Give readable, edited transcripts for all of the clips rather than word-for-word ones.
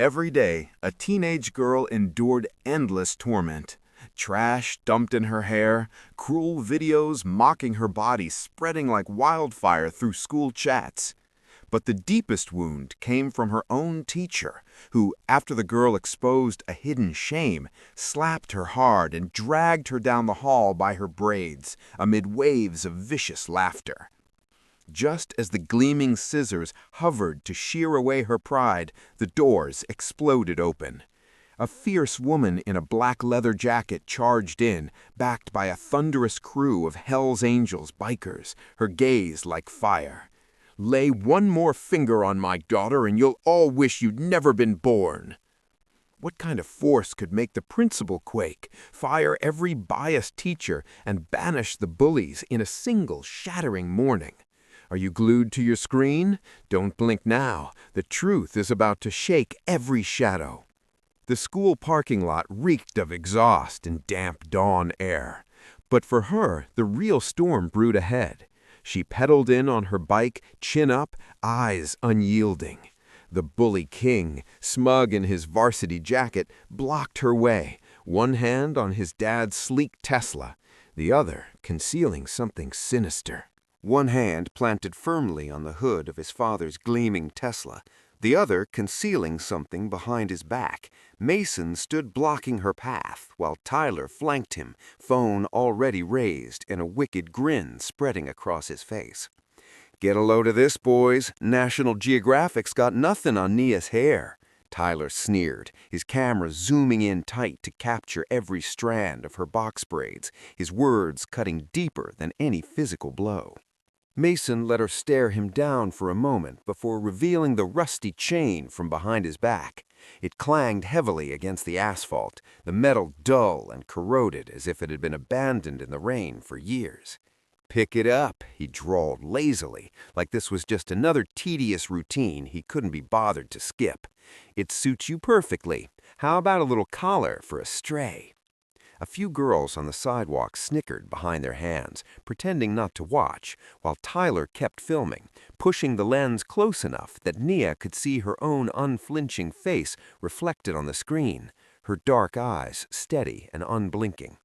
Every day, a teenage girl endured endless torment. Trash dumped in her hair, cruel videos mocking her body spreading like wildfire through school chats. But the deepest wound came from her own teacher, who, after the girl exposed a hidden shame, slapped her hard and dragged her down the hall by her braids, amid waves of vicious laughter. Just as the gleaming scissors hovered to shear away her pride, the doors exploded open. A fierce woman in a black leather jacket charged in, backed by a thunderous crew of Hell's Angels bikers, her gaze like fire. "Lay one more finger on my daughter and you'll all wish you'd never been born." What kind of force could make the principal quake, fire every biased teacher, and banish the bullies in a single shattering morning? Are you glued to your screen? Don't blink now. The truth is about to shake every shadow. The school parking lot reeked of exhaust and damp dawn air. But for her, the real storm brewed ahead. She pedaled in on her bike, chin up, eyes unyielding. The bully king, smug in his varsity jacket, blocked her way, one hand on his dad's sleek Tesla, the other concealing something sinister. One hand planted firmly on the hood of his father's gleaming Tesla, the other concealing something behind his back. Mason stood blocking her path, while Tyler flanked him, phone already raised and a wicked grin spreading across his face. "Get a load of this, boys. National Geographic's got nothing on Nia's hair," Tyler sneered, his camera zooming in tight to capture every strand of her box braids, his words cutting deeper than any physical blow. Mason let her stare him down for a moment before revealing the rusty chain from behind his back. It clanged heavily against the asphalt, the metal dull and corroded as if it had been abandoned in the rain for years. "Pick it up," he drawled lazily, like this was just another tedious routine he couldn't be bothered to skip. "It suits you perfectly. How about a little collar for a stray?" A few girls on the sidewalk snickered behind their hands, pretending not to watch, while Tyler kept filming, pushing the lens close enough that Nia could see her own unflinching face reflected on the screen, her dark eyes steady and unblinking.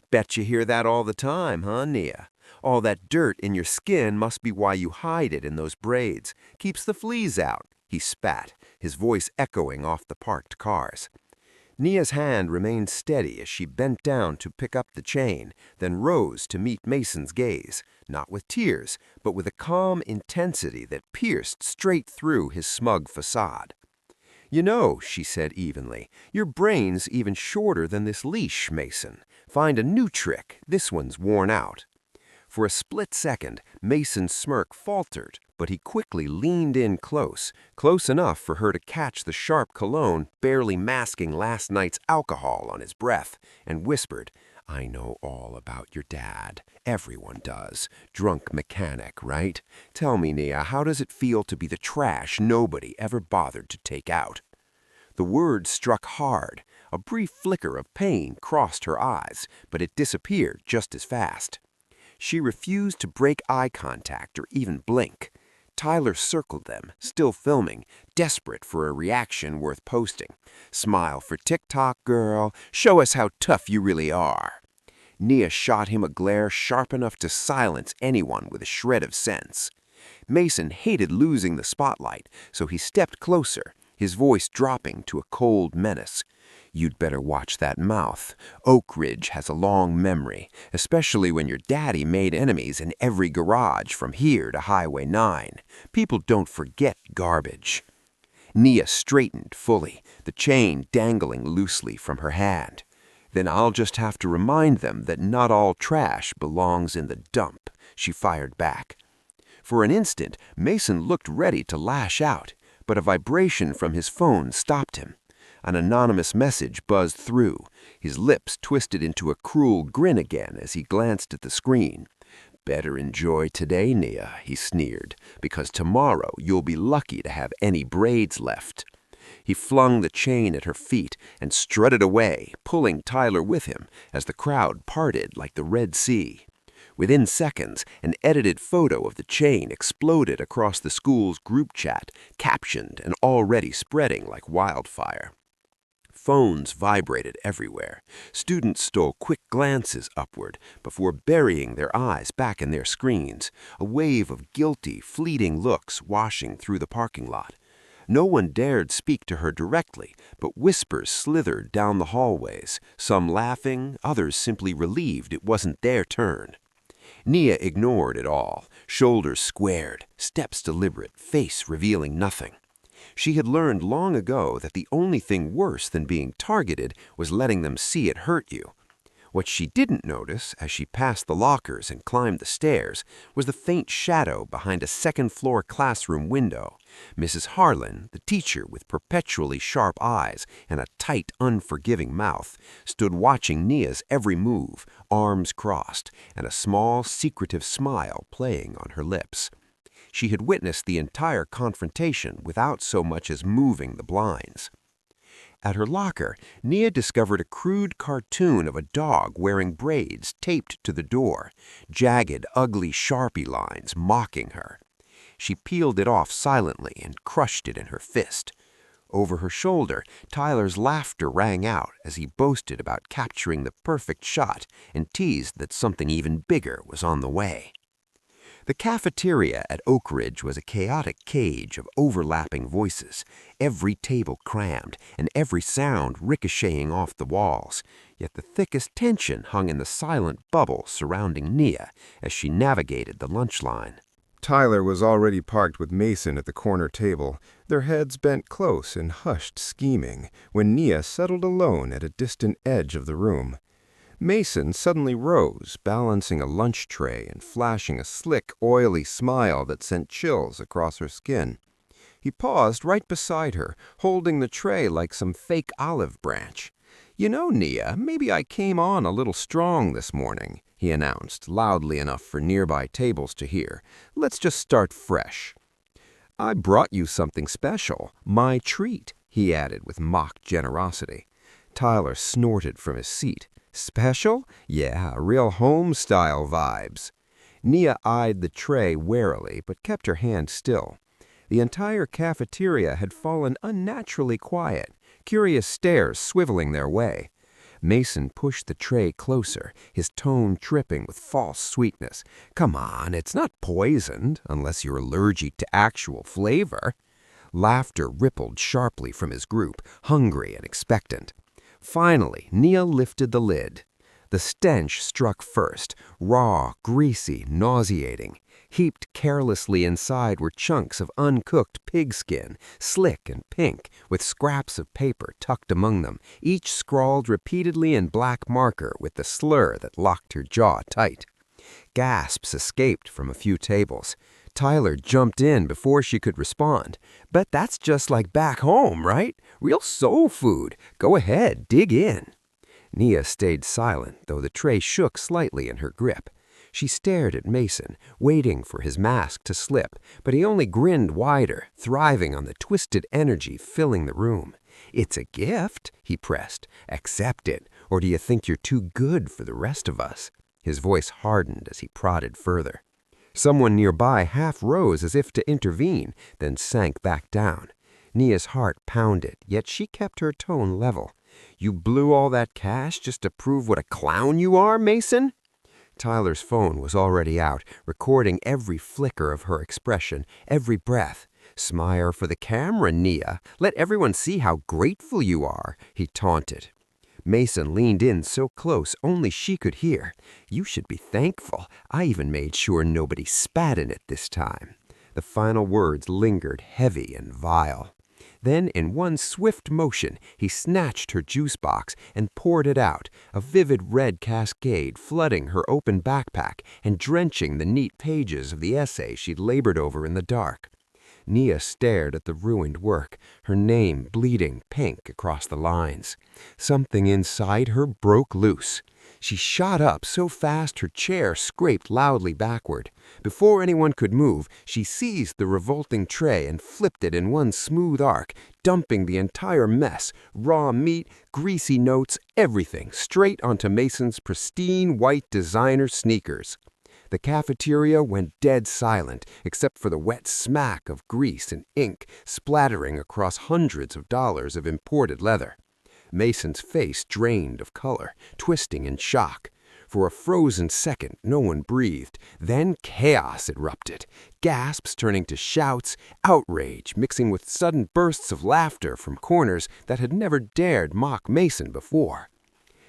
"Bet you hear that all the time, huh, Nia? All that dirt in your skin must be why you hide it in those braids. Keeps the fleas out," he spat, his voice echoing off the parked cars. Nia's hand remained steady as she bent down to pick up the chain, then rose to meet Mason's gaze, not with tears, but with a calm intensity that pierced straight through his smug facade. "You know," she said evenly, "your brain's even shorter than this leash, Mason. Find a new trick. This one's worn out." For a split second, Mason's smirk faltered, but he quickly leaned in close enough for her to catch the sharp cologne barely masking last night's alcohol on his breath, and whispered, "I know all about your dad. Everyone does. Drunk mechanic, right? Tell me, Nia, how does it feel to be the trash nobody ever bothered to take out?" The words struck hard. A brief flicker of pain crossed her eyes, but it disappeared just as fast. She refused to break eye contact or even blink. Tyler circled them, still filming, desperate for a reaction worth posting. "Smile for TikTok, girl. Show us how tough you really are." Nia shot him a glare sharp enough to silence anyone with a shred of sense. Mason hated losing the spotlight, so he stepped closer, his voice dropping to a cold menace. "You'd better watch that mouth. Oak Ridge has a long memory, especially when your daddy made enemies in every garage from here to Highway 9. People don't forget garbage." Nia straightened fully, the chain dangling loosely from her hand. "Then I'll just have to remind them that not all trash belongs in the dump," she fired back. For an instant, Mason looked ready to lash out, but a vibration from his phone stopped him. An anonymous message buzzed through. His lips twisted into a cruel grin again as he glanced at the screen. "Better enjoy today, Nia," he sneered, "because tomorrow you'll be lucky to have any braids left." He flung the chain at her feet and strutted away, pulling Tyler with him as the crowd parted like the Red Sea. Within seconds, an edited photo of the chain exploded across the school's group chat, captioned and already spreading like wildfire. Phones vibrated everywhere. Students stole quick glances upward before burying their eyes back in their screens, a wave of guilty, fleeting looks washing through the parking lot. No one dared speak to her directly, but whispers slithered down the hallways, some laughing, others simply relieved it wasn't their turn. Nia ignored it all, shoulders squared, steps deliberate, face revealing nothing. She had learned long ago that the only thing worse than being targeted was letting them see it hurt you. What she didn't notice as she passed the lockers and climbed the stairs was the faint shadow behind a second-floor classroom window. Mrs. Harlan, the teacher with perpetually sharp eyes and a tight, unforgiving mouth, stood watching Nia's every move, arms crossed, and a small, secretive smile playing on her lips. She had witnessed the entire confrontation without so much as moving the blinds. At her locker, Nia discovered a crude cartoon of a dog wearing braids taped to the door, jagged, ugly Sharpie lines mocking her. She peeled it off silently and crushed it in her fist. Over her shoulder, Tyler's laughter rang out as he boasted about capturing the perfect shot and teased that something even bigger was on the way. The cafeteria at Oak Ridge was a chaotic cage of overlapping voices, every table crammed and every sound ricocheting off the walls, yet the thickest tension hung in the silent bubble surrounding Nia as she navigated the lunch line. Tyler was already parked with Mason at the corner table, their heads bent close in hushed scheming, when Nia settled alone at a distant edge of the room. Mason suddenly rose, balancing a lunch tray and flashing a slick, oily smile that sent chills across her skin. He paused right beside her, holding the tray like some fake olive branch. "You know, Nia, maybe I came on a little strong this morning," he announced, loudly enough for nearby tables to hear. "Let's just start fresh." "I brought you something special, my treat," he added with mock generosity. Tyler snorted from his seat. "Special? Yeah, real home-style vibes." Nia eyed the tray warily but kept her hand still. The entire cafeteria had fallen unnaturally quiet, curious stares swiveling their way. Mason pushed the tray closer, his tone dripping with false sweetness. "Come on, it's not poisoned, unless you're allergic to actual flavor." Laughter rippled sharply from his group, hungry and expectant. Finally, Nia lifted the lid. The stench struck first, raw, greasy, nauseating. Heaped carelessly inside were chunks of uncooked pigskin, slick and pink, with scraps of paper tucked among them, each scrawled repeatedly in black marker with the slur that locked her jaw tight. Gasps escaped from a few tables. Tyler jumped in before she could respond. "But that's just like back home, right? Real soul food. Go ahead, dig in." Nia stayed silent, though the tray shook slightly in her grip. She stared at Mason, waiting for his mask to slip, but he only grinned wider, thriving on the twisted energy filling the room. "It's a gift," he pressed. "Accept it, or do you think you're too good for the rest of us?" His voice hardened as he prodded further. Someone nearby half rose as if to intervene, then sank back down. Nia's heart pounded, yet she kept her tone level. "You blew all that cash just to prove what a clown you are, Mason?" Tyler's phone was already out, recording every flicker of her expression, every breath. "Smile for the camera, Nia. Let everyone see how grateful you are," he taunted. Mason leaned in so close only she could hear. "You should be thankful. I even made sure nobody spat in it this time." The final words lingered heavy and vile. Then, in one swift motion, he snatched her juice box and poured it out, a vivid red cascade flooding her open backpack and drenching the neat pages of the essay she'd labored over in the dark. Nia stared at the ruined work, her name bleeding pink across the lines. Something inside her broke loose. She shot up so fast her chair scraped loudly backward. Before anyone could move, she seized the revolting tray and flipped it in one smooth arc, dumping the entire mess, raw meat, greasy notes, everything, straight onto Mason's pristine white designer sneakers. The cafeteria went dead silent except for the wet smack of grease and ink splattering across hundreds of dollars of imported leather. Mason's face drained of color, twisting in shock. For a frozen second, no one breathed. Then chaos erupted, gasps turning to shouts, outrage mixing with sudden bursts of laughter from corners that had never dared mock Mason before.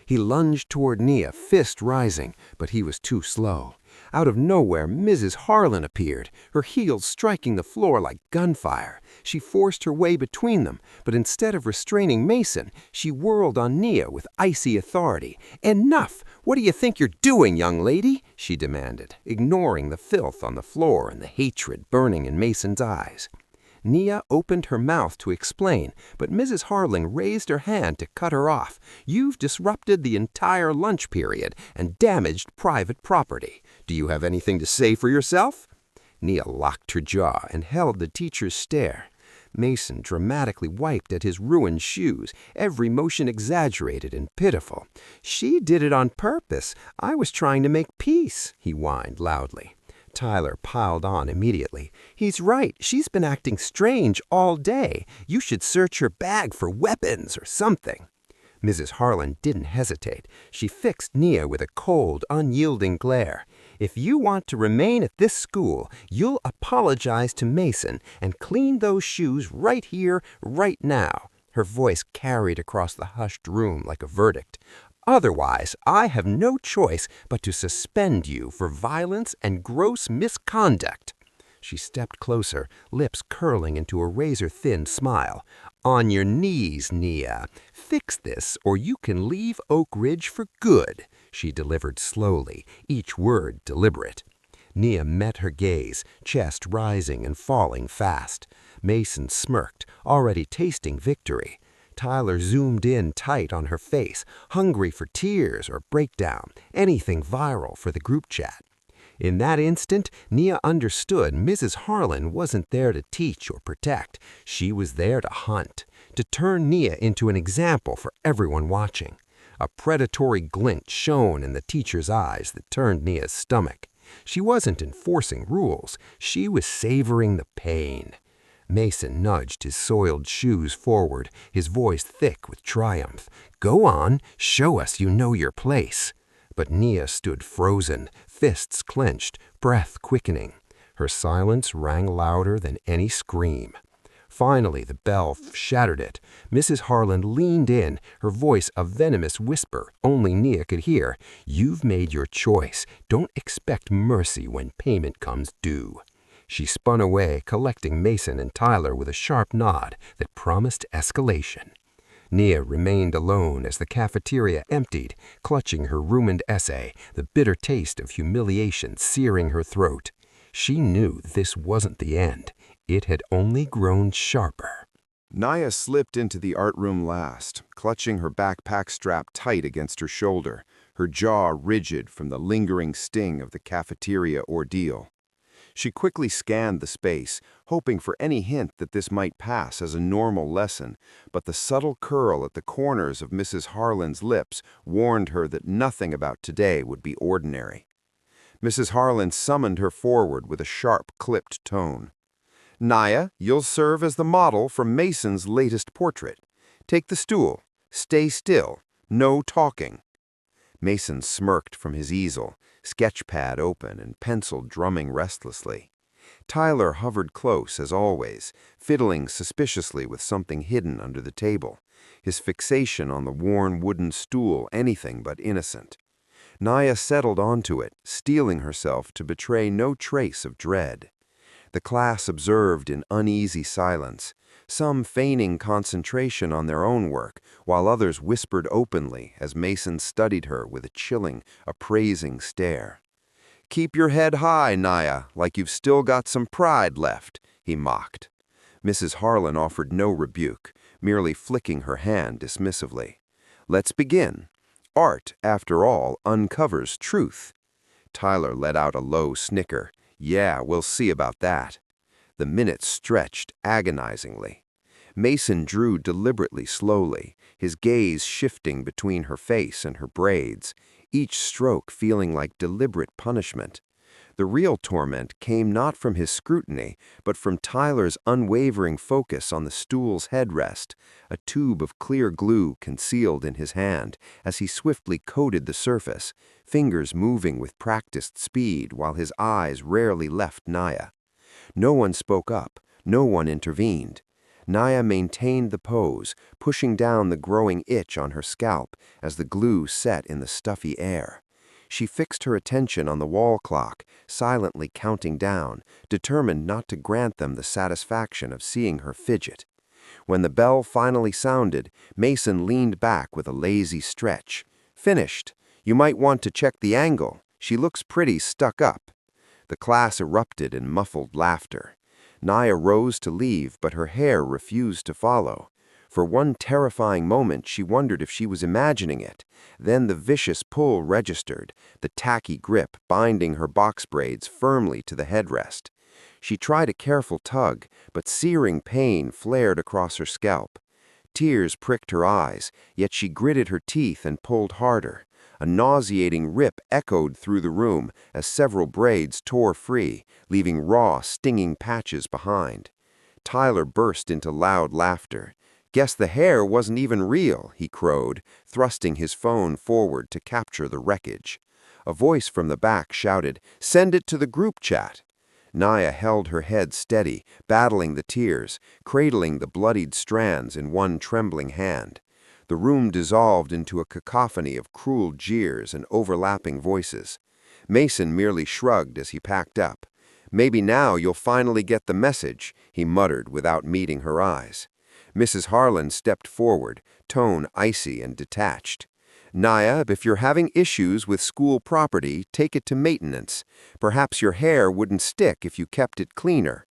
He lunged toward Nia, fist rising, but he was too slow. Out of nowhere, Mrs. Harlan appeared, her heels striking the floor like gunfire. She forced her way between them, but instead of restraining Mason, she whirled on Nia with icy authority. "Enough! What do you think you're doing, young lady?" she demanded, ignoring the filth on the floor and the hatred burning in Mason's eyes. Nia opened her mouth to explain, but Mrs. Harling raised her hand to cut her off. "You've disrupted the entire lunch period and damaged private property. Do you have anything to say for yourself?" Nia locked her jaw and held the teacher's stare. Mason dramatically wiped at his ruined shoes, every motion exaggerated and pitiful. "She did it on purpose. I was trying to make peace," he whined loudly. Tyler piled on immediately. "He's right. She's been acting strange all day. You should search her bag for weapons or something." Mrs. Harlan didn't hesitate. She fixed Nia with a cold, unyielding glare. "If you want to remain at this school, you'll apologize to Mason and clean those shoes right here, right now." Her voice carried across the hushed room like a verdict. "Otherwise, I have no choice but to suspend you for violence and gross misconduct." She stepped closer, lips curling into a razor-thin smile. "On your knees, Nia. Fix this, or you can leave Oak Ridge for good," she delivered slowly, each word deliberate. Nia met her gaze, chest rising and falling fast. Mason smirked, already tasting victory. Tyler zoomed in tight on her face, hungry for tears or breakdown, anything viral for the group chat. In that instant, Nia understood Mrs. Harlan wasn't there to teach or protect. She was there to hunt, to turn Nia into an example for everyone watching. A predatory glint shone in the teacher's eyes that turned Nia's stomach. She wasn't enforcing rules. She was savoring the pain. Mason nudged his soiled shoes forward, his voice thick with triumph. "Go on, show us you know your place." But Nia stood frozen, fists clenched, breath quickening. Her silence rang louder than any scream. Finally, the bell shattered it. Mrs. Harlan leaned in, her voice a venomous whisper only Nia could hear. "You've made your choice. Don't expect mercy when payment comes due." She spun away, collecting Mason and Tyler with a sharp nod that promised escalation. Nia remained alone as the cafeteria emptied, clutching her ruined essay, the bitter taste of humiliation searing her throat. She knew this wasn't the end. It had only grown sharper. Nia slipped into the art room last, clutching her backpack strap tight against her shoulder, her jaw rigid from the lingering sting of the cafeteria ordeal. She quickly scanned the space, hoping for any hint that this might pass as a normal lesson, but the subtle curl at the corners of Mrs. Harlan's lips warned her that nothing about today would be ordinary. Mrs. Harlan summoned her forward with a sharp, clipped tone. "Nia, you'll serve as the model for Mason's latest portrait. Take the stool. Stay still. No talking." Mason smirked from his easel, sketchpad open and pencil drumming restlessly. Tyler hovered close, as always, fiddling suspiciously with something hidden under the table, his fixation on the worn wooden stool anything but innocent. Nia settled onto it, steeling herself to betray no trace of dread. The class observed in uneasy silence, some feigning concentration on their own work, while others whispered openly as Mason studied her with a chilling, appraising stare. "Keep your head high, Nia, like you've still got some pride left," he mocked. Mrs. Harlan offered no rebuke, merely flicking her hand dismissively. "Let's begin. Art, after all, uncovers truth." Tyler let out a low snicker. "Yeah, we'll see about that." The minutes stretched agonizingly. Mason drew deliberately slowly, his gaze shifting between her face and her braids, each stroke feeling like deliberate punishment. The real torment came not from his scrutiny, but from Tyler's unwavering focus on the stool's headrest, a tube of clear glue concealed in his hand as he swiftly coated the surface, fingers moving with practiced speed while his eyes rarely left Naya. No one spoke up, no one intervened. Naya maintained the pose, pushing down the growing itch on her scalp as the glue set in the stuffy air. She fixed her attention on the wall clock, silently counting down, determined not to grant them the satisfaction of seeing her fidget. When the bell finally sounded, Mason leaned back with a lazy stretch. "Finished. You might want to check the angle. She looks pretty stuck up." The class erupted in muffled laughter. Naya rose to leave, but her hair refused to follow. For one terrifying moment, she wondered if she was imagining it. Then the vicious pull registered, the tacky grip binding her box braids firmly to the headrest. She tried a careful tug, but searing pain flared across her scalp. Tears pricked her eyes, yet she gritted her teeth and pulled harder. A nauseating rip echoed through the room as several braids tore free, leaving raw, stinging patches behind. Tyler burst into loud laughter. "Guess the hair wasn't even real," he crowed, thrusting his phone forward to capture the wreckage. A voice from the back shouted, "Send it to the group chat." Naya held her head steady, battling the tears, cradling the bloodied strands in one trembling hand. The room dissolved into a cacophony of cruel jeers and overlapping voices. Mason merely shrugged as he packed up. "Maybe now you'll finally get the message," he muttered without meeting her eyes. Mrs. Harlan stepped forward, tone icy and detached. "Naya, if you're having issues with school property, take it to maintenance. Perhaps your hair wouldn't stick if you kept it cleaner."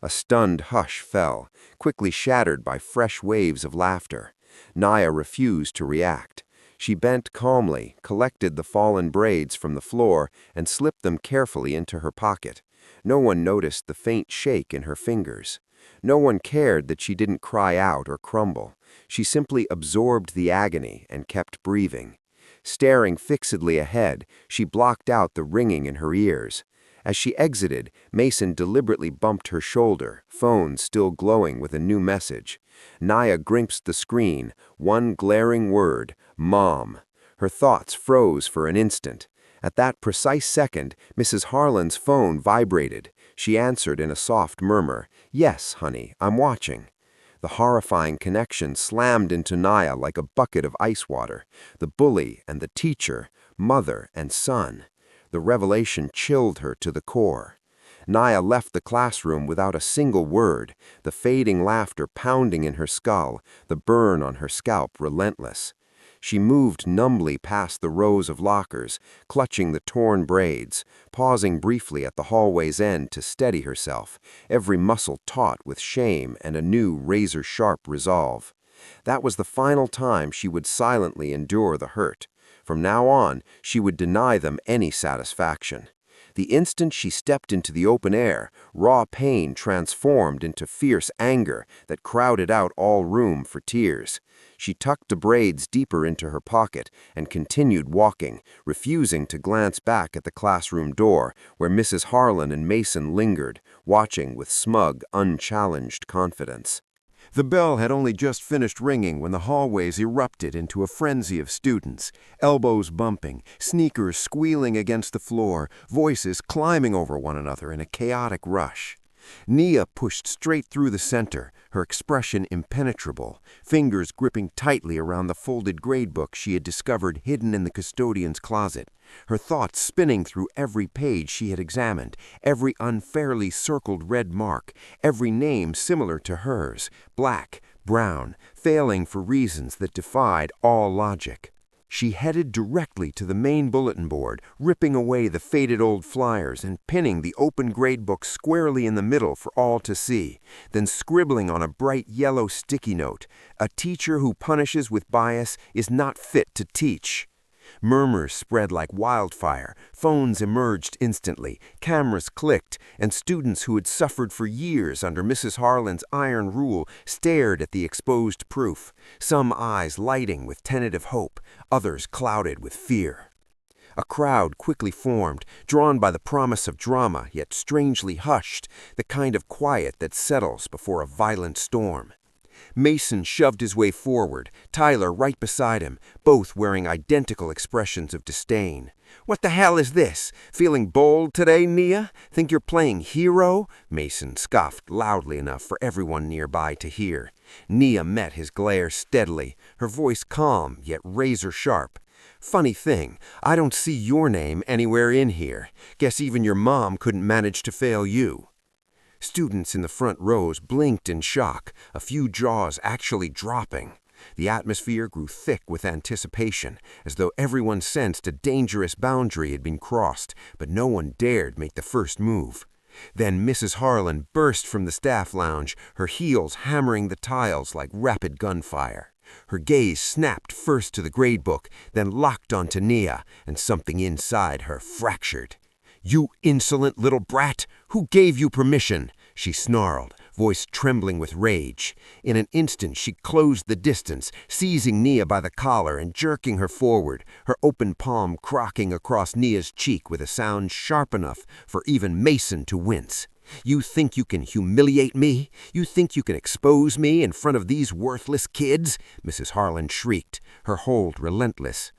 A stunned hush fell, quickly shattered by fresh waves of laughter. Naya refused to react. She bent calmly, collected the fallen braids from the floor, and slipped them carefully into her pocket. No one noticed the faint shake in her fingers. No one cared that she didn't cry out or crumble. She simply absorbed the agony and kept breathing. Staring fixedly ahead, she blocked out the ringing in her ears. As she exited, Mason deliberately bumped her shoulder, phone still glowing with a new message. Naya glimpsed the screen, one glaring word, "Mom." Her thoughts froze for an instant. At that precise second, Mrs. Harlan's phone vibrated. She answered in a soft murmur, "Yes, honey, I'm watching." The horrifying connection slammed into Naya like a bucket of ice water. The bully and the teacher, mother and son. The revelation chilled her to the core. Naya left the classroom without a single word, the fading laughter pounding in her skull, the burn on her scalp relentless. She moved numbly past the rows of lockers, clutching the torn braids, pausing briefly at the hallway's end to steady herself, every muscle taut with shame and a new razor-sharp resolve. That was the final time she would silently endure the hurt. From now on, she would deny them any satisfaction. The instant she stepped into the open air, raw pain transformed into fierce anger that crowded out all room for tears. She tucked the braids deeper into her pocket and continued walking, refusing to glance back at the classroom door where Mrs. Harlan and Mason lingered, watching with smug, unchallenged confidence. The bell had only just finished ringing when the hallways erupted into a frenzy of students, elbows bumping, sneakers squealing against the floor, voices climbing over one another in a chaotic rush. Nia pushed straight through the center, her expression impenetrable, fingers gripping tightly around the folded gradebook she had discovered hidden in the custodian's closet, her thoughts spinning through every page she had examined, every unfairly circled red mark, every name similar to hers, black, brown, failing for reasons that defied all logic. She headed directly to the main bulletin board, ripping away the faded old flyers and pinning the open gradebook squarely in the middle for all to see, then scribbling on a bright yellow sticky note, "A teacher who punishes with bias is not fit to teach." Murmurs spread like wildfire, phones emerged instantly, cameras clicked, and students who had suffered for years under Mrs. Harlan's iron rule stared at the exposed proof, some eyes lighting with tentative hope, others clouded with fear. A crowd quickly formed, drawn by the promise of drama, yet strangely hushed, the kind of quiet that settles before a violent storm. Mason shoved his way forward, Tyler right beside him, both wearing identical expressions of disdain. "What the hell is this? Feeling bold today, Nia? Think you're playing hero?" Mason scoffed loudly enough for everyone nearby to hear. Nia met his glare steadily, her voice calm yet razor-sharp. "Funny thing, I don't see your name anywhere in here. Guess even your mom couldn't manage to fail you." Students in the front rows blinked in shock, a few jaws actually dropping. The atmosphere grew thick with anticipation, as though everyone sensed a dangerous boundary had been crossed, but no one dared make the first move. Then Mrs. Harlan burst from the staff lounge, her heels hammering the tiles like rapid gunfire. Her gaze snapped first to the gradebook, then locked onto Nia, and something inside her fractured. "You insolent little brat! Who gave you permission?" she snarled, voice trembling with rage. In an instant she closed the distance, seizing Nia by the collar and jerking her forward, her open palm crocking across Nia's cheek with a sound sharp enough for even Mason to wince. "You think you can humiliate me? You think you can expose me in front of these worthless kids?" Mrs. Harlan shrieked, her hold relentless.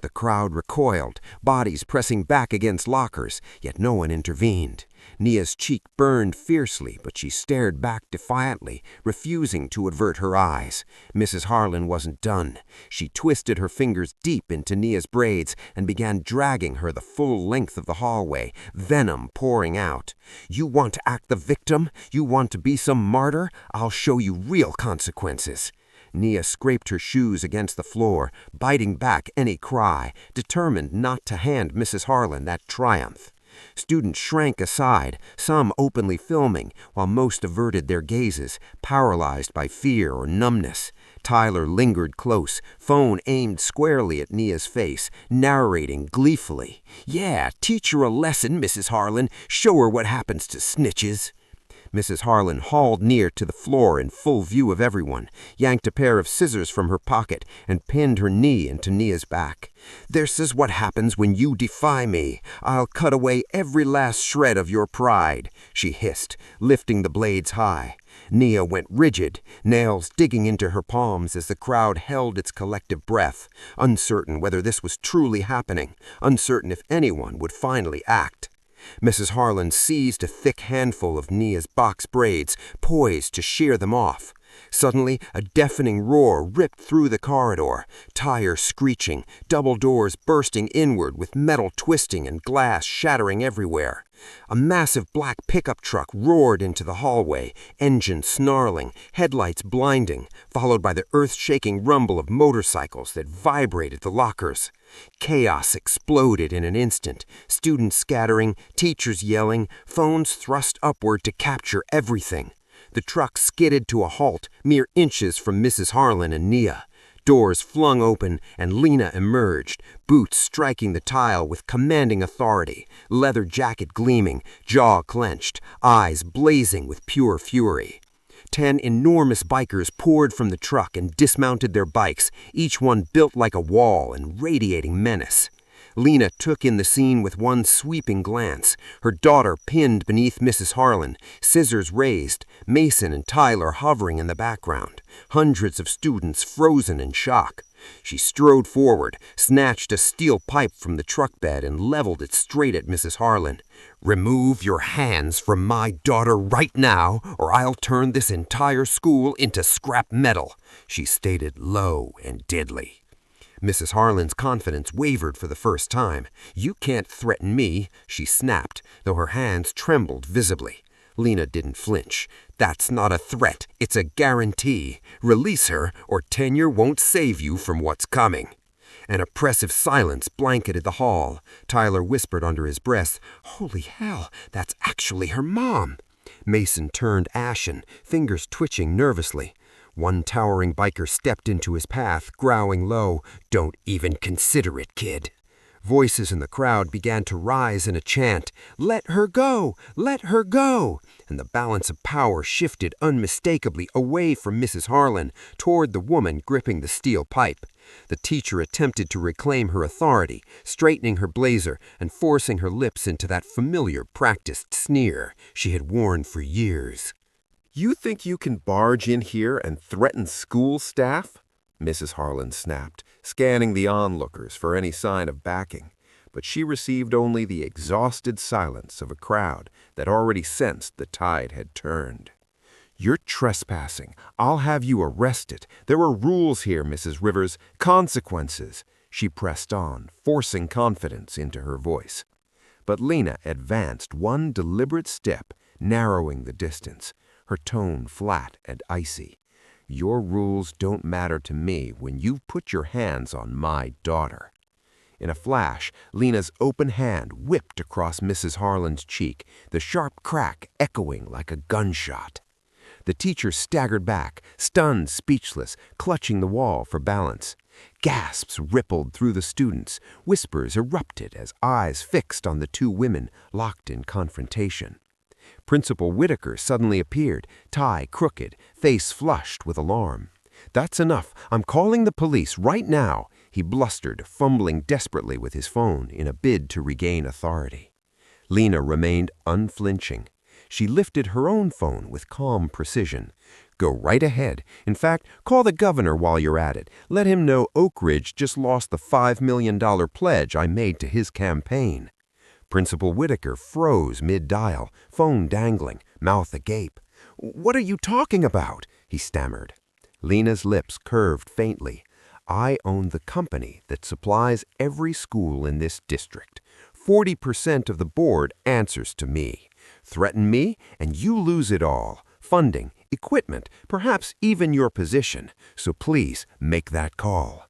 The crowd recoiled, bodies pressing back against lockers, yet no one intervened. Nia's cheek burned fiercely, but she stared back defiantly, refusing to avert her eyes. Mrs. Harlan wasn't done. She twisted her fingers deep into Nia's braids and began dragging her the full length of the hallway, venom pouring out. "You want to act the victim? You want to be some martyr? I'll show you real consequences." Nia scraped her shoes against the floor, biting back any cry, determined not to hand Mrs. Harlan that triumph. Students shrank aside, some openly filming, while most averted their gazes, paralyzed by fear or numbness. Tyler lingered close, phone aimed squarely at Nia's face, narrating gleefully. "Yeah, teach her a lesson, Mrs. Harlan. Show her what happens to snitches." Mrs. Harlan hauled Nia to the floor in full view of everyone, yanked a pair of scissors from her pocket, and pinned her knee into Nia's back. "This is what happens when you defy me. I'll cut away every last shred of your pride," she hissed, lifting the blades high. Nia went rigid, nails digging into her palms as the crowd held its collective breath, uncertain whether this was truly happening, uncertain if anyone would finally act. Mrs. Harlan seized a thick handful of Nia's box braids, poised to shear them off. Suddenly, a deafening roar ripped through the corridor, tires screeching, double doors bursting inward with metal twisting and glass shattering everywhere. A massive black pickup truck roared into the hallway, engine snarling, headlights blinding, followed by the earth-shaking rumble of motorcycles that vibrated the lockers. Chaos exploded in an instant, students scattering, teachers yelling, phones thrust upward to capture everything. The truck skidded to a halt, mere inches from Mrs. Harlan and Nia. Doors flung open, and Lena emerged, boots striking the tile with commanding authority, leather jacket gleaming, jaw clenched, eyes blazing with pure fury. 10 enormous bikers poured from the truck and dismounted their bikes, each one built like a wall and radiating menace. Lena took in the scene with one sweeping glance, her daughter pinned beneath Mrs. Harlan, scissors raised, Mason and Tyler hovering in the background, hundreds of students frozen in shock. She strode forward, snatched a steel pipe from the truck bed and leveled it straight at Mrs. Harlan. "Remove your hands from my daughter right now, or I'll turn this entire school into scrap metal," she stated low and deadly. Mrs. Harlan's confidence wavered for the first time. "You can't threaten me," she snapped, though her hands trembled visibly. Lena didn't flinch. "That's not a threat, it's a guarantee. Release her, or tenure won't save you from what's coming." An oppressive silence blanketed the hall. Tyler whispered under his breath, "Holy hell, that's actually her mom." Mason turned ashen, fingers twitching nervously. One towering biker stepped into his path, growling low, "Don't even consider it, kid." Voices in the crowd began to rise in a chant, "Let her go! Let her go!" And the balance of power shifted unmistakably away from Mrs. Harlan toward the woman gripping the steel pipe. The teacher attempted to reclaim her authority, straightening her blazer and forcing her lips into that familiar practiced sneer she had worn for years. "You think you can barge in here and threaten school staff?" Mrs. Harlan snapped, scanning the onlookers for any sign of backing. But she received only the exhausted silence of a crowd that already sensed the tide had turned. "You're trespassing. I'll have you arrested. There are rules here, Mrs. Rivers, consequences," she pressed on, forcing confidence into her voice. But Lena advanced one deliberate step, narrowing the distance, her tone flat and icy. "Your rules don't matter to me when you've put your hands on my daughter." In a flash, Lena's open hand whipped across Mrs. Harlan's cheek, the sharp crack echoing like a gunshot. The teacher staggered back, stunned, speechless, clutching the wall for balance. Gasps rippled through the students. Whispers erupted as eyes fixed on the two women locked in confrontation. Principal Whitaker suddenly appeared, tie crooked, face flushed with alarm. "That's enough. I'm calling the police right now," he blustered, fumbling desperately with his phone in a bid to regain authority. Lena remained unflinching. She lifted her own phone with calm precision. "Go right ahead. In fact, call the governor while you're at it. Let him know Oak Ridge just lost the $5 million pledge I made to his campaign." Principal Whitaker froze mid-dial, phone dangling, mouth agape. "What are you talking about?" he stammered. Lena's lips curved faintly. "I own the company that supplies every school in this district. 40% of the board answers to me. Threaten me, and you lose it all. Funding, equipment, perhaps even your position. So please make that call."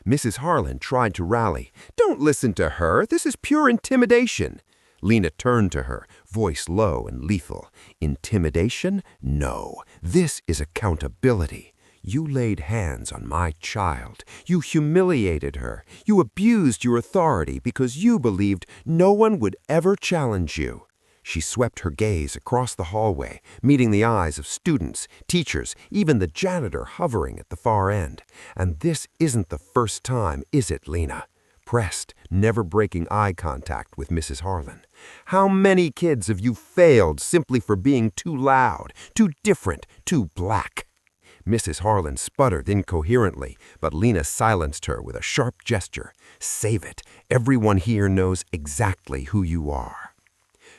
Mrs. Harlan tried to rally. "Don't listen to her. This is pure intimidation." Lena turned to her, voice low and lethal. "Intimidation? No. This is accountability. You laid hands on my child. You humiliated her. You abused your authority because you believed no one would ever challenge you." She swept her gaze across the hallway, meeting the eyes of students, teachers, even the janitor hovering at the far end. "And this isn't the first time, is it, Lena?" Pressed, never breaking eye contact with Mrs. Harlan. "How many kids have you failed simply for being too loud, too different, too black?" Mrs. Harlan sputtered incoherently, but Lena silenced her with a sharp gesture. "Save it. Everyone here knows exactly who you are."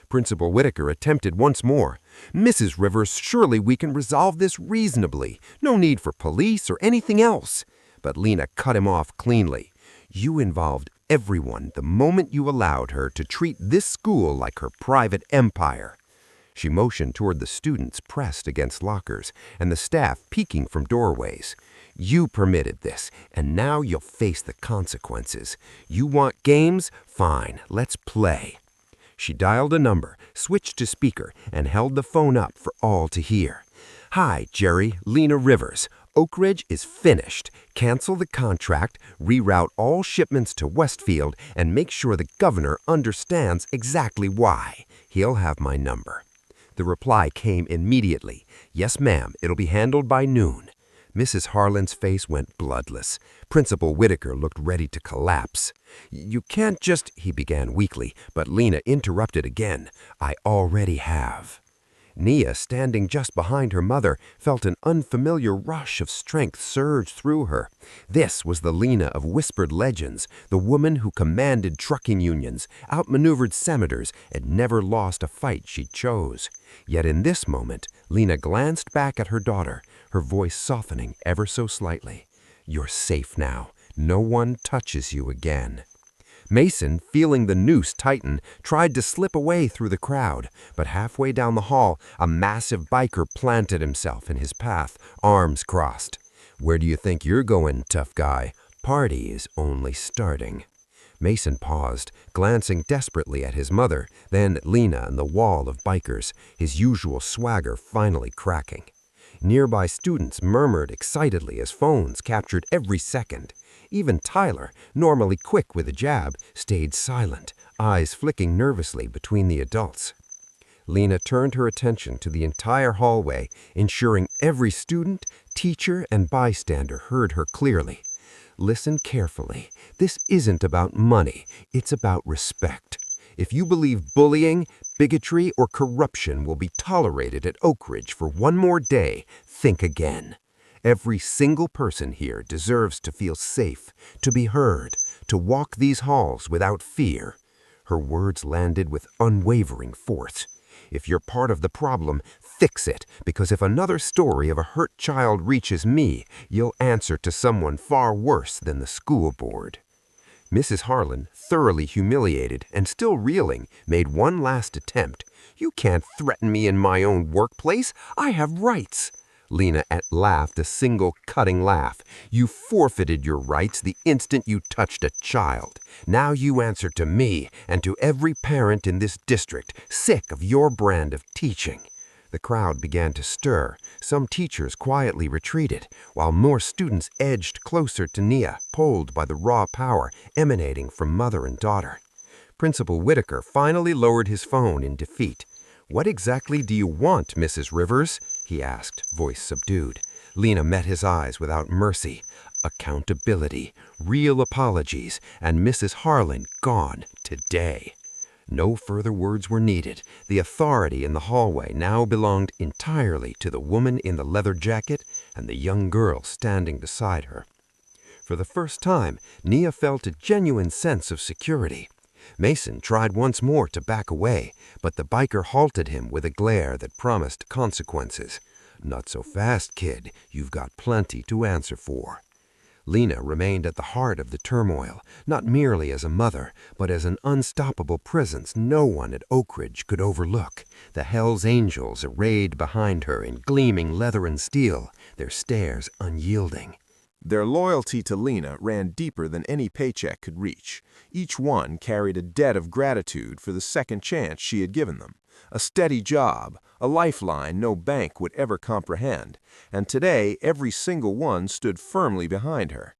Principal Whitaker attempted once more. "Mrs. Rivers, surely we can resolve this reasonably. No need for police or anything else." But Lena cut him off cleanly. "You involved everyone the moment you allowed her to treat this school like her private empire." She motioned toward the students pressed against lockers and the staff peeking from doorways. "You permitted this, and now you'll face the consequences. You want games? Fine, let's play." She dialed a number, switched to speaker, and held the phone up for all to hear. "Hi, Jerry, Lena Rivers. Oak Ridge is finished. Cancel the contract, reroute all shipments to Westfield, and make sure the governor understands exactly why. He'll have my number." The reply came immediately. "Yes, ma'am, it'll be handled by noon." Mrs. Harlan's face went bloodless. Principal Whitaker looked ready to collapse. "You can't just—" he began weakly, but Lena interrupted again. "I already have." Nia, standing just behind her mother, felt an unfamiliar rush of strength surge through her. This was the Lena of whispered legends, the woman who commanded trucking unions, outmaneuvered senators, and never lost a fight she chose. Yet in this moment, Lena glanced back at her daughter, her voice softening ever so slightly. "You're safe now. No one touches you again." Mason, feeling the noose tighten, tried to slip away through the crowd, but halfway down the hall, a massive biker planted himself in his path, arms crossed. "Where do you think you're going, tough guy? Party is only starting." Mason paused, glancing desperately at his mother, then at Lena and the wall of bikers, his usual swagger finally cracking. Nearby students murmured excitedly as phones captured every second. Even Tyler, normally quick with a jab, stayed silent, eyes flicking nervously between the adults. Lena turned her attention to the entire hallway, ensuring every student, teacher, and bystander heard her clearly. Listen carefully. This isn't about money. It's about respect. If you believe bullying, bigotry, or corruption will be tolerated at Oak Ridge for one more day, think again. Every single person here deserves to feel safe, to be heard, to walk these halls without fear. Her words landed with unwavering force. If you're part of the problem, fix it, because if another story of a hurt child reaches me, you'll answer to someone far worse than the school board. Mrs. Harlan, thoroughly humiliated and still reeling, made one last attempt. You can't threaten me in my own workplace. I have rights. Lena laughed a single cutting laugh. You forfeited your rights the instant you touched a child. Now you answer to me and to every parent in this district, sick of your brand of teaching. The crowd began to stir. Some teachers quietly retreated, while more students edged closer to Nia, pulled by the raw power emanating from mother and daughter. Principal Whitaker finally lowered his phone in defeat. "What exactly do you want, Mrs. Rivers?" he asked, voice subdued. Lena met his eyes without mercy. Accountability, real apologies, and Mrs. Harlan gone today. No further words were needed. The authority in the hallway now belonged entirely to the woman in the leather jacket and the young girl standing beside her. For the first time, Nia felt a genuine sense of security. Mason tried once more to back away, but the biker halted him with a glare that promised consequences. "Not so fast, kid. You've got plenty to answer for." Lena remained at the heart of the turmoil, not merely as a mother, but as an unstoppable presence no one at Oak Ridge could overlook. The Hell's Angels arrayed behind her in gleaming leather and steel, their stares unyielding. Their loyalty to Lena ran deeper than any paycheck could reach. Each one carried a debt of gratitude for the second chance she had given them. A steady job, a lifeline no bank would ever comprehend, and today every single one stood firmly behind her.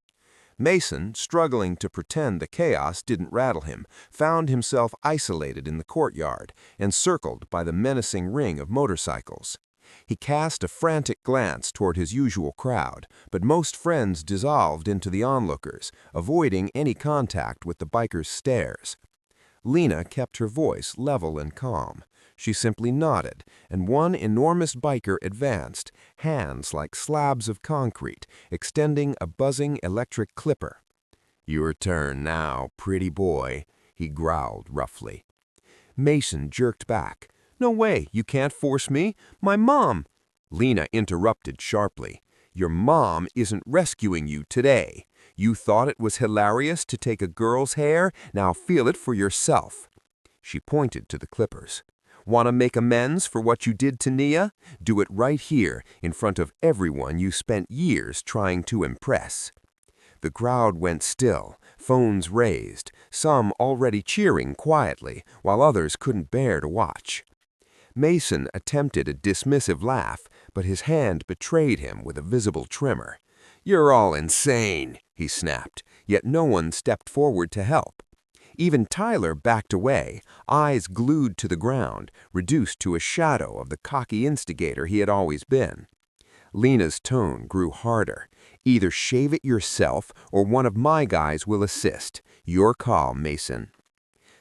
Mason, struggling to pretend the chaos didn't rattle him, found himself isolated in the courtyard, encircled by the menacing ring of motorcycles. He cast a frantic glance toward his usual crowd, but most friends dissolved into the onlookers, avoiding any contact with the bikers' stares. Lena kept her voice level and calm. She simply nodded, and one enormous biker advanced, hands like slabs of concrete, extending a buzzing electric clipper. "Your turn now, pretty boy," he growled roughly. Mason jerked back. "No way, you can't force me. My mom—" Lena interrupted sharply. "Your mom isn't rescuing you today. You thought it was hilarious to take a girl's hair, now feel it for yourself." She pointed to the clippers. "Want to make amends for what you did to Nia? Do it right here, in front of everyone you spent years trying to impress." The crowd went still, phones raised, some already cheering quietly, while others couldn't bear to watch. Mason attempted a dismissive laugh, but his hand betrayed him with a visible tremor. "You're all insane," he snapped, yet no one stepped forward to help. Even Tyler backed away, eyes glued to the ground, reduced to a shadow of the cocky instigator he had always been. Lena's tone grew harder. "Either shave it yourself or one of my guys will assist. Your call, Mason."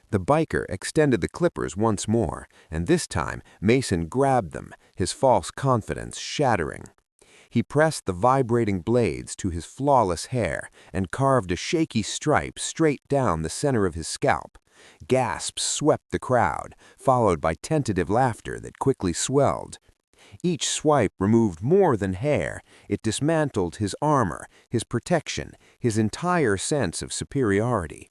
The biker extended the clippers once more, and this time Mason grabbed them, his false confidence shattering. He pressed the vibrating blades to his flawless hair and carved a shaky stripe straight down the center of his scalp. Gasps swept the crowd, followed by tentative laughter that quickly swelled. Each swipe removed more than hair. It dismantled his armor, his protection, his entire sense of superiority.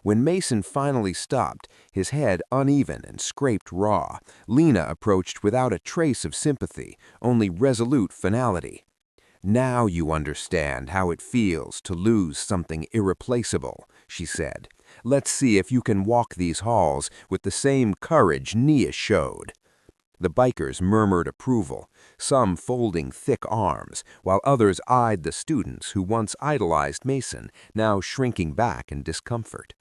When Mason finally stopped, his head uneven and scraped raw, Lena approached without a trace of sympathy, only resolute finality. "Now you understand how it feels to lose something irreplaceable," she said. "Let's see if you can walk these halls with the same courage Nia showed." The bikers murmured approval, some folding thick arms, while others eyed the students who once idolized Mason, now shrinking back in discomfort.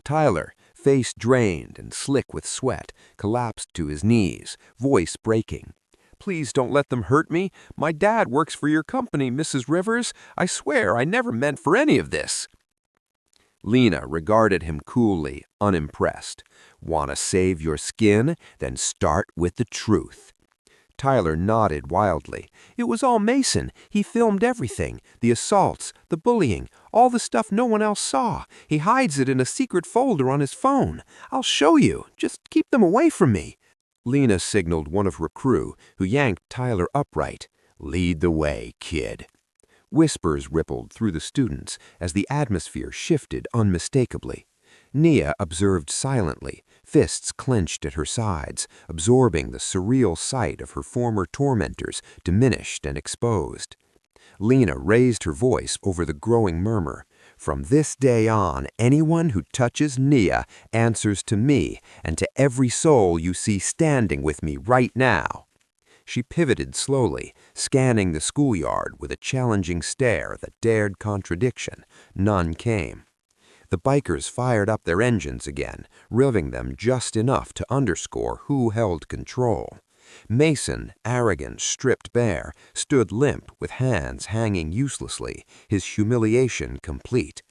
Tyler, face drained and slick with sweat, collapsed to his knees, voice breaking. "Please don't let them hurt me. My dad works for your company, Mrs. Rivers. I swear I never meant for any of this." Lena regarded him coolly, unimpressed. "Want to save your skin? Then start with the truth." Tyler nodded wildly. "It was all Mason. He filmed everything. The assaults, the bullying, all the stuff no one else saw. He hides it in a secret folder on his phone. I'll show you. Just keep them away from me." Lena signaled one of her crew, who yanked Tyler upright. "Lead the way, kid." Whispers rippled through the students as the atmosphere shifted unmistakably. Nia observed silently, fists clenched at her sides, absorbing the surreal sight of her former tormentors diminished and exposed. Lena raised her voice over the growing murmur. "From this day on, anyone who touches Nia answers to me and to every soul you see standing with me right now." She pivoted slowly, scanning the schoolyard with a challenging stare that dared contradiction. None came. The bikers fired up their engines again, revving them just enough to underscore who held control. Mason, arrogant, stripped bare, stood limp with hands hanging uselessly, his humiliation complete.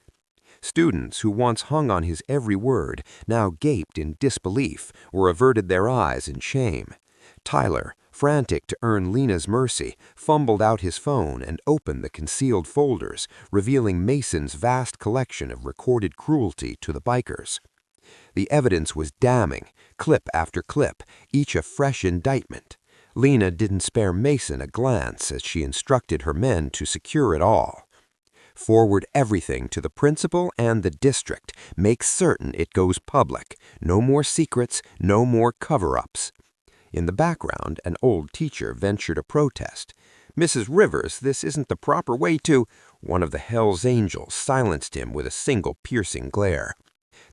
Students who once hung on his every word now gaped in disbelief or averted their eyes in shame. Tyler, frantic to earn Lena's mercy, fumbled out his phone and opened the concealed folders, revealing Mason's vast collection of recorded cruelty to the bikers. The evidence was damning, clip after clip, each a fresh indictment. Lena didn't spare Mason a glance as she instructed her men to secure it all. "Forward everything to the principal and the district. Make certain it goes public. No more secrets, no more cover-ups." In the background, an old teacher ventured a protest. "Mrs. Rivers, this isn't the proper way to—" One of the Hell's Angels silenced him with a single piercing glare.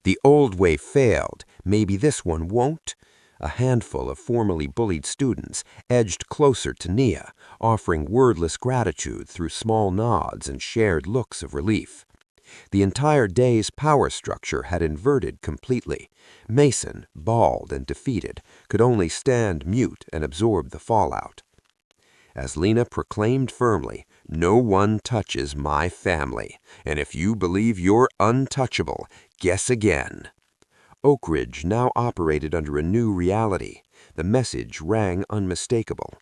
"The old way failed. Maybe this one won't?" A handful of formerly bullied students edged closer to Nia, offering wordless gratitude through small nods and shared looks of relief. The entire day's power structure had inverted completely. Mason, bald and defeated, could only stand mute and absorb the fallout. As Lena proclaimed firmly, "No one touches my family, and if you believe you're untouchable, guess again." Oak Ridge now operated under a new reality. The message rang unmistakable.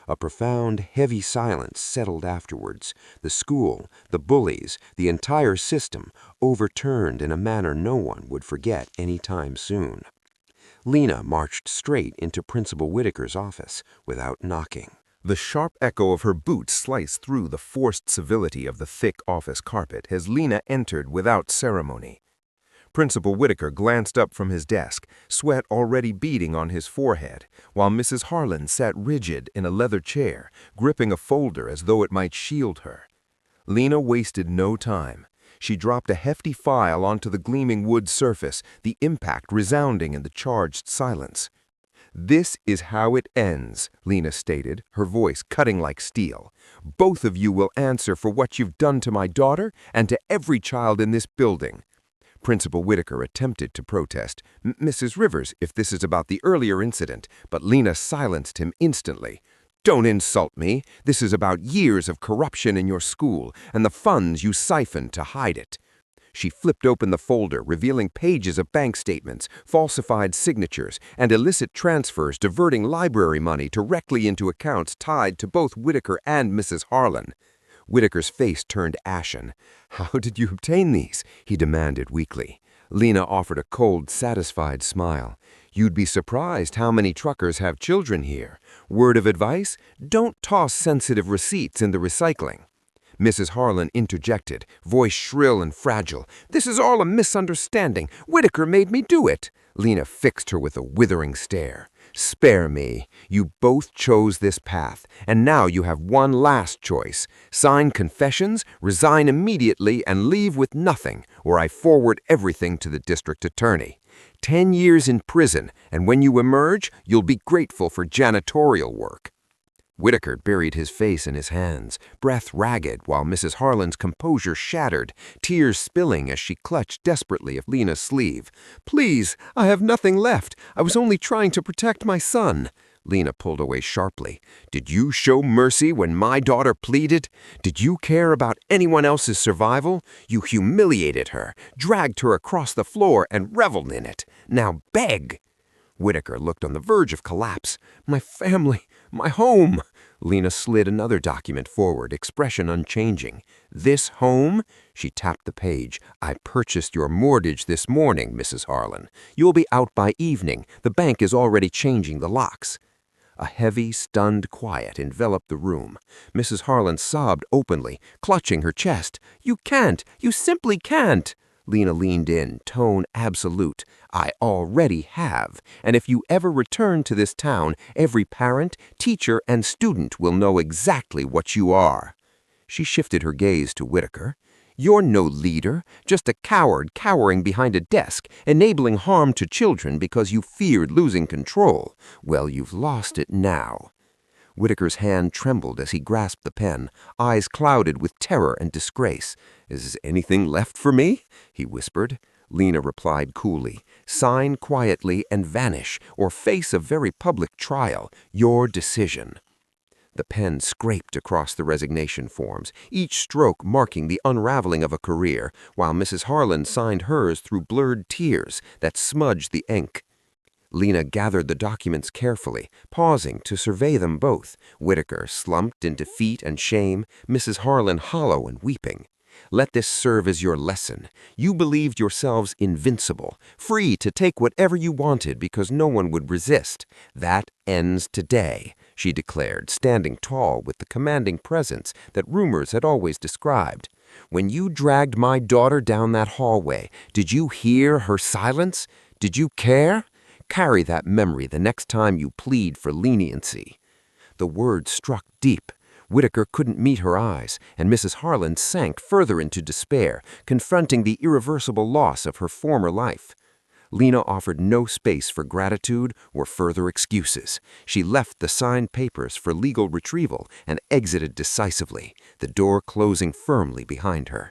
A profound, heavy silence settled afterwards. The school, the bullies, the entire system, overturned in a manner no one would forget any time soon. Lena marched straight into Principal Whitaker's office without knocking. The sharp echo of her boots sliced through the forced civility of the thick office carpet as Lena entered without ceremony. Principal Whitaker glanced up from his desk, sweat already beading on his forehead, while Mrs. Harlan sat rigid in a leather chair, gripping a folder as though it might shield her. Lena wasted no time. She dropped a hefty file onto the gleaming wood surface, the impact resounding in the charged silence. "This is how it ends," Lena stated, her voice cutting like steel. "Both of you will answer for what you've done to my daughter and to every child in this building." Principal Whitaker attempted to protest. "Mrs. Rivers, if this is about the earlier incident," but Lena silenced him instantly. "Don't insult me. This is about years of corruption in your school and the funds you siphoned to hide it." She flipped open the folder, revealing pages of bank statements, falsified signatures, and illicit transfers diverting library money directly into accounts tied to both Whitaker and Mrs. Harlan. Whitaker's face turned ashen. "How did you obtain these?" he demanded weakly. Lena offered a cold, satisfied smile. "You'd be surprised how many truckers have children here. Word of advice? Don't toss sensitive receipts in the recycling." Mrs. Harlan interjected, voice shrill and fragile. "This is all a misunderstanding. Whitaker made me do it." Lena fixed her with a withering stare. "Spare me. You both chose this path, and now you have one last choice. Sign confessions, resign immediately, and leave with nothing, or I forward everything to the district attorney. 10 years in prison, and when you emerge, you'll be grateful for janitorial work." Whitaker buried his face in his hands, breath ragged, while Mrs. Harlan's composure shattered, tears spilling as she clutched desperately at Lena's sleeve. "Please, I have nothing left. I was only trying to protect my son." Lena pulled away sharply. "Did you show mercy when my daughter pleaded? Did you care about anyone else's survival? You humiliated her, dragged her across the floor, and reveled in it. Now beg." Whitaker looked on the verge of collapse. "My family, my home." Lena slid another document forward, expression unchanging. "This home?" She tapped the page. "I purchased your mortgage this morning, Mrs. Harlan. You'll be out by evening. The bank is already changing the locks." A heavy, stunned quiet enveloped the room. Mrs. Harlan sobbed openly, clutching her chest. "You can't! You simply can't!" Lena leaned in, tone absolute. "I already have, and if you ever return to this town, every parent, teacher, and student will know exactly what you are." She shifted her gaze to Whitaker. "You're no leader, just a coward cowering behind a desk, enabling harm to children because you feared losing control. Well, you've lost it now." Whitaker's hand trembled as he grasped the pen, eyes clouded with terror and disgrace. "Is anything left for me?" he whispered. Lena replied coolly, "Sign quietly and vanish, or face a very public trial. Your decision." The pen scraped across the resignation forms, each stroke marking the unraveling of a career, while Mrs. Harlan signed hers through blurred tears that smudged the ink. Lena gathered the documents carefully, pausing to survey them both, Whitaker slumped in defeat and shame, Mrs. Harlan hollow and weeping. "Let this serve as your lesson. You believed yourselves invincible, free to take whatever you wanted because no one would resist. That ends today," she declared, standing tall with the commanding presence that rumors had always described. "When you dragged my daughter down that hallway, did you hear her silence? Did you care? Carry that memory the next time you plead for leniency." The words struck deep. Whitaker couldn't meet her eyes, and Mrs. Harlan sank further into despair, confronting the irreversible loss of her former life. Lena offered no space for gratitude or further excuses. She left the signed papers for legal retrieval and exited decisively, the door closing firmly behind her.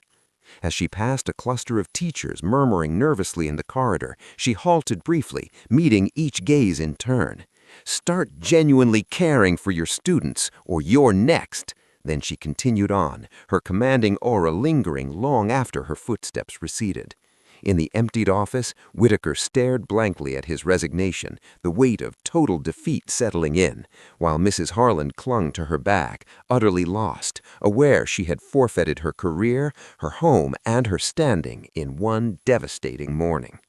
As she passed a cluster of teachers murmuring nervously in the corridor, she halted briefly, meeting each gaze in turn. "Start genuinely caring for your students, or you're next." Then she continued on, her commanding aura lingering long after her footsteps receded. In the emptied office, Whitaker stared blankly at his resignation, the weight of total defeat settling in, while Mrs. Harlan clung to her back, utterly lost, aware she had forfeited her career, her home, and her standing in one devastating morning.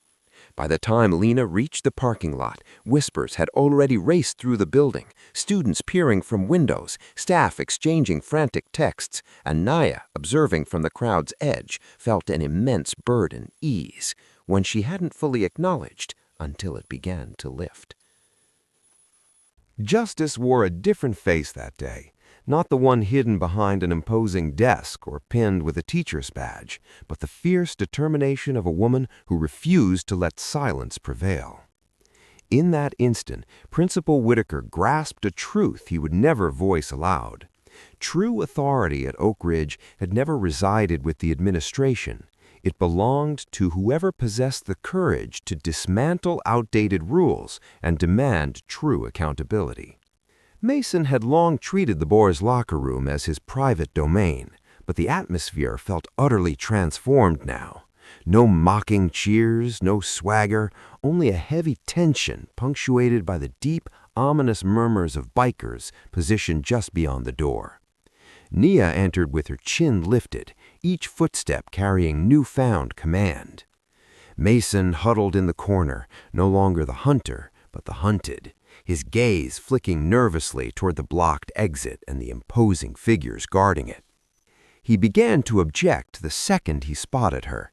By the time Lena reached the parking lot, whispers had already raced through the building, students peering from windows, staff exchanging frantic texts, and Naya, observing from the crowd's edge, felt an immense burden ease, one she hadn't fully acknowledged until it began to lift. Justice wore a different face that day. Not the one hidden behind an imposing desk or pinned with a teacher's badge, but the fierce determination of a woman who refused to let silence prevail. In that instant, Principal Whitaker grasped a truth he would never voice aloud. True authority at Oak Ridge had never resided with the administration. It belonged to whoever possessed the courage to dismantle outdated rules and demand true accountability. Mason had long treated the boys' locker room as his private domain, but the atmosphere felt utterly transformed now. No mocking cheers, no swagger, only a heavy tension punctuated by the deep, ominous murmurs of bikers positioned just beyond the door. Nia entered with her chin lifted, each footstep carrying newfound command. Mason huddled in the corner, no longer the hunter, but the hunted, his gaze flicking nervously toward the blocked exit and the imposing figures guarding it. He began to object the second he spotted her.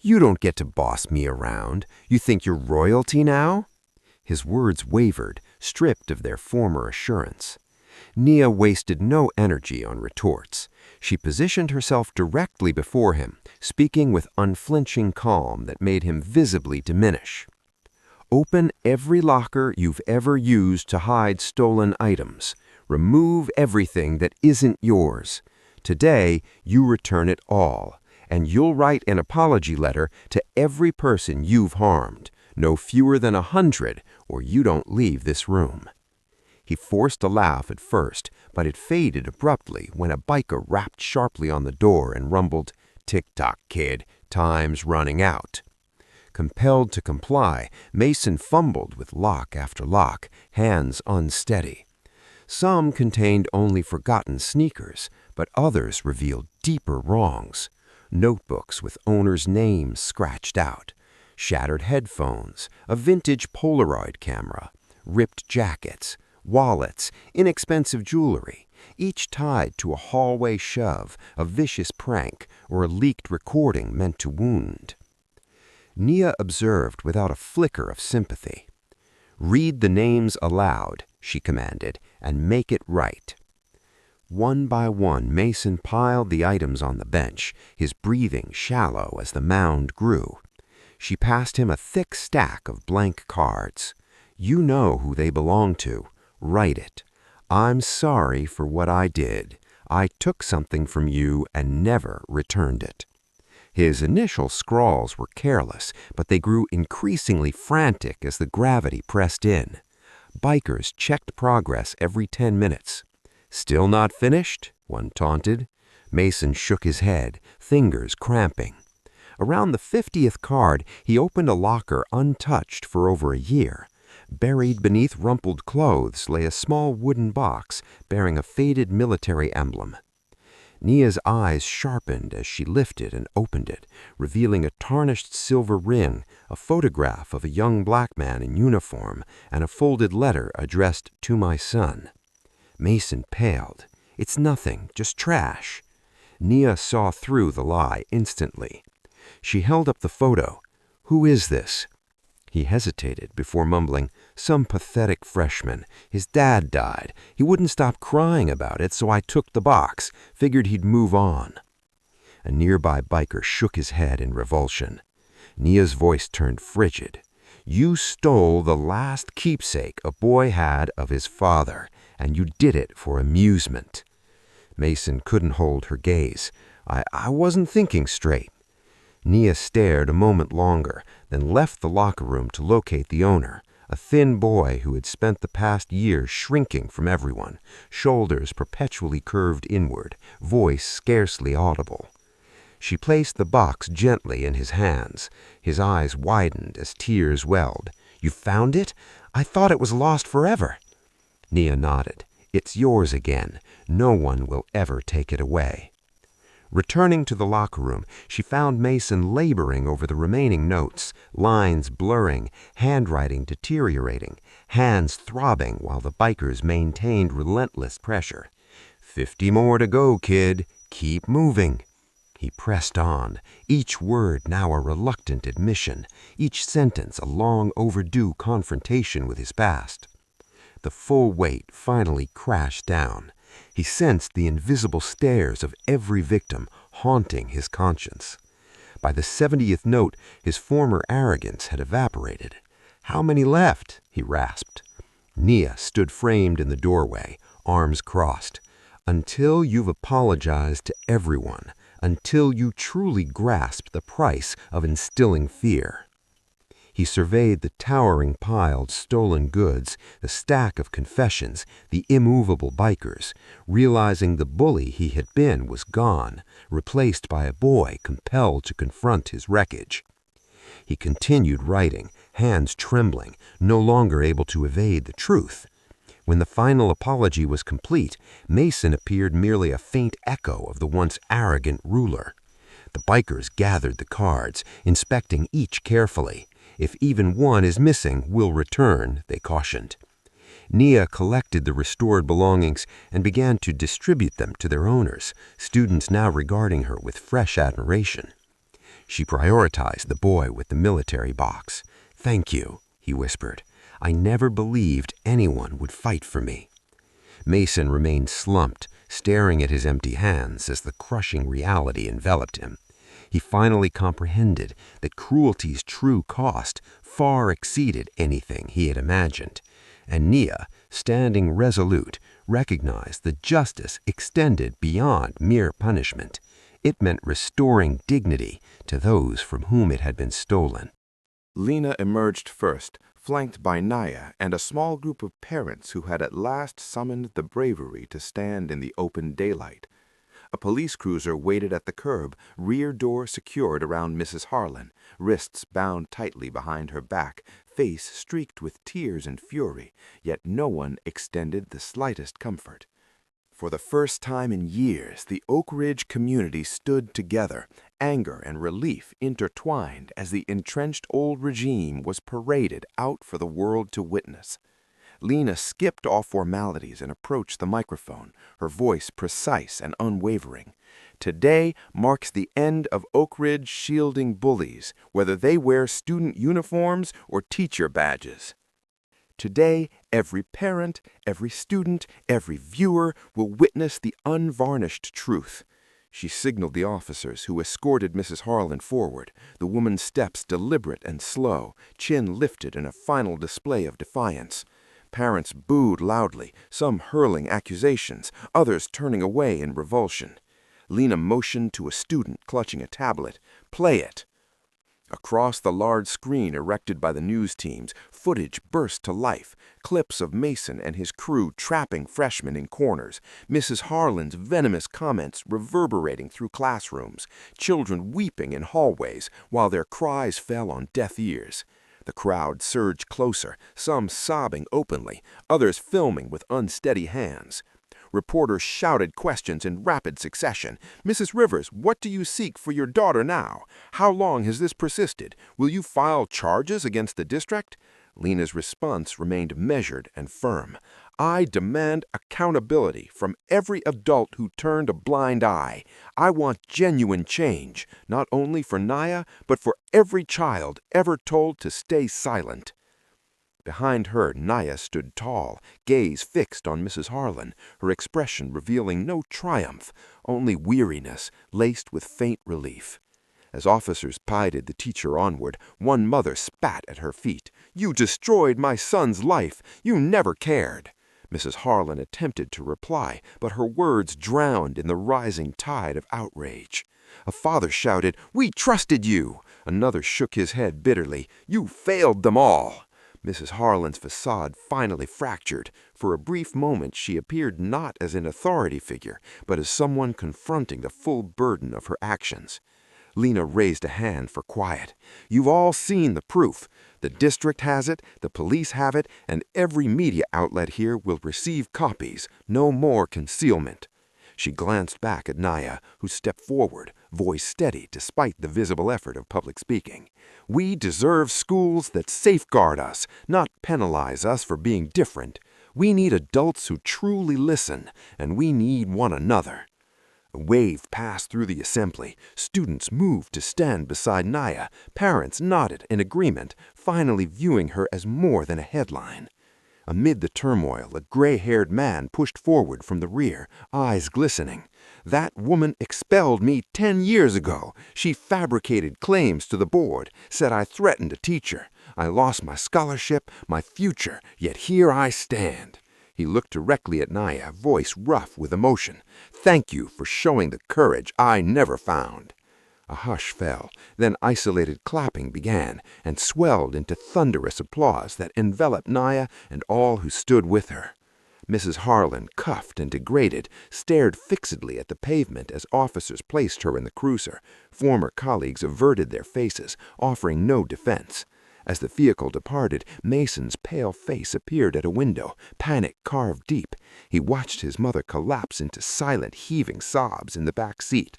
"You don't get to boss me around. You think you're royalty now?" His words wavered, stripped of their former assurance. Nia wasted no energy on retorts. She positioned herself directly before him, speaking with unflinching calm that made him visibly diminish. Open every locker you've ever used to hide stolen items. Remove everything that isn't yours. Today, you return it all, and you'll write an apology letter to every person you've harmed, no fewer than 100, or you don't leave this room." He forced a laugh at first, but it faded abruptly when a biker rapped sharply on the door and rumbled, "Tick-tock, kid, time's running out." Compelled to comply, Mason fumbled with lock after lock, hands unsteady. Some contained only forgotten sneakers, but others revealed deeper wrongs. Notebooks with owners' names scratched out, shattered headphones, a vintage Polaroid camera, ripped jackets, wallets, inexpensive jewelry, each tied to a hallway shove, a vicious prank, or a leaked recording meant to wound. Nia observed without a flicker of sympathy. "Read the names aloud," she commanded, "and make it right." One by one, Mason piled the items on the bench, his breathing shallow as the mound grew. She passed him a thick stack of blank cards. "You know who they belong to. Write it. I'm sorry for what I did. I took something from you and never returned it." His initial scrawls were careless, but they grew increasingly frantic as the gravity pressed in. Bikers checked progress every 10 minutes. "Still not finished?" one taunted. Mason shook his head, fingers cramping. Around the 50th card, he opened a locker untouched for over a year. Buried beneath rumpled clothes lay a small wooden box bearing a faded military emblem. Nia's eyes sharpened as she lifted and opened it, revealing a tarnished silver ring, a photograph of a young black man in uniform, and a folded letter addressed "To my son." Mason paled. "It's nothing, just trash." Nia saw through the lie instantly. She held up the photo. "Who is this?" He hesitated before mumbling, "Some pathetic freshman. His dad died. He wouldn't stop crying about it, so I took the box. Figured he'd move on." A nearby biker shook his head in revulsion. Nia's voice turned frigid. "You stole the last keepsake a boy had of his father, and you did it for amusement." Mason couldn't hold her gaze. I wasn't thinking straight." Nia stared a moment longer, then left the locker room to locate the owner, a thin boy who had spent the past year shrinking from everyone, shoulders perpetually curved inward, voice scarcely audible. She placed the box gently in his hands. His eyes widened as tears welled. "You found it? I thought it was lost forever." Nia nodded. "It's yours again. No one will ever take it away." Returning to the locker room, she found Mason laboring over the remaining notes, lines blurring, handwriting deteriorating, hands throbbing while the bikers maintained relentless pressure. 50 more to go, kid. Keep moving." He pressed on, each word now a reluctant admission, each sentence a long overdue confrontation with his past. The full weight finally crashed down. He sensed the invisible stares of every victim haunting his conscience. By the 70th note, his former arrogance had evaporated. "How many left?" he rasped. Nia stood framed in the doorway, arms crossed. "Until you've apologized to everyone, until you truly grasp the price of instilling fear." He surveyed the towering pile of stolen goods, the stack of confessions, the immovable bikers, realizing the bully he had been was gone, replaced by a boy compelled to confront his wreckage. He continued writing, hands trembling, no longer able to evade the truth. When the final apology was complete, Mason appeared merely a faint echo of the once arrogant ruler. The bikers gathered the cards, inspecting each carefully. "If even one is missing, we'll return," they cautioned. Nia collected the restored belongings and began to distribute them to their owners, students now regarding her with fresh admiration. She prioritized the boy with the military box. "Thank you," he whispered. "I never believed anyone would fight for me." Mason remained slumped, staring at his empty hands as the crushing reality enveloped him. He finally comprehended that cruelty's true cost far exceeded anything he had imagined, and Nia, standing resolute, recognized that justice extended beyond mere punishment. It meant restoring dignity to those from whom it had been stolen. Lena emerged first, flanked by Naya and a small group of parents who had at last summoned the bravery to stand in the open daylight. A police cruiser waited at the curb, rear door secured around Mrs. Harlan, wrists bound tightly behind her back, face streaked with tears and fury, yet no one extended the slightest comfort. For the first time in years, the Oak Ridge community stood together, anger and relief intertwined as the entrenched old regime was paraded out for the world to witness. Lena skipped all formalities and approached the microphone, her voice precise and unwavering. Today marks the end of Oak Ridge shielding bullies, whether they wear student uniforms or teacher badges. Today, every parent, every student, every viewer will witness the unvarnished truth. She signaled the officers who escorted Mrs. Harlan forward, the woman's steps deliberate and slow, chin lifted in a final display of defiance. Parents booed loudly, some hurling accusations, others turning away in revulsion. Lena motioned to a student clutching a tablet. "Play it." Across the large screen erected by the news teams, footage burst to life, clips of Mason and his crew trapping freshmen in corners, Mrs. Harlan's venomous comments reverberating through classrooms, children weeping in hallways while their cries fell on deaf ears. The crowd surged closer, some sobbing openly, others filming with unsteady hands. Reporters shouted questions in rapid succession. "Mrs. Rivers, what do you seek for your daughter now? How long has this persisted? Will you file charges against the district?" Lena's response remained measured and firm. "I demand accountability from every adult who turned a blind eye. I want genuine change, not only for Naya, but for every child ever told to stay silent." Behind her, Naya stood tall, gaze fixed on Mrs. Harlan, her expression revealing no triumph, only weariness laced with faint relief. As officers pied the teacher onward, one mother spat at her feet. "You destroyed my son's life. You never cared." Mrs. Harlan attempted to reply, but her words drowned in the rising tide of outrage. A father shouted, "We trusted you." Another shook his head bitterly. "You failed them all." Mrs. Harlan's facade finally fractured. For a brief moment she appeared not as an authority figure, but as someone confronting the full burden of her actions. Lena raised a hand for quiet. "You've all seen the proof. The district has it, the police have it, and every media outlet here will receive copies. No more concealment." She glanced back at Naya, who stepped forward, voice steady despite the visible effort of public speaking. "We deserve schools that safeguard us, not penalize us for being different. We need adults who truly listen, and we need one another." A wave passed through the assembly. Students moved to stand beside Naya. Parents nodded in agreement, finally viewing her as more than a headline. Amid the turmoil, a gray-haired man pushed forward from the rear, eyes glistening. "That woman expelled me 10 years ago. She fabricated claims to the board, said I threatened a teacher. I lost my scholarship, my future, yet here I stand." He looked directly at Naya, voice rough with emotion. "Thank you for showing the courage I never found." A hush fell, then isolated clapping began, and swelled into thunderous applause that enveloped Naya and all who stood with her. Mrs. Harlan, cuffed and degraded, stared fixedly at the pavement as officers placed her in the cruiser. Former colleagues averted their faces, offering no defense. As the vehicle departed, Mason's pale face appeared at a window, panic carved deep. He watched his mother collapse into silent, heaving sobs in the back seat.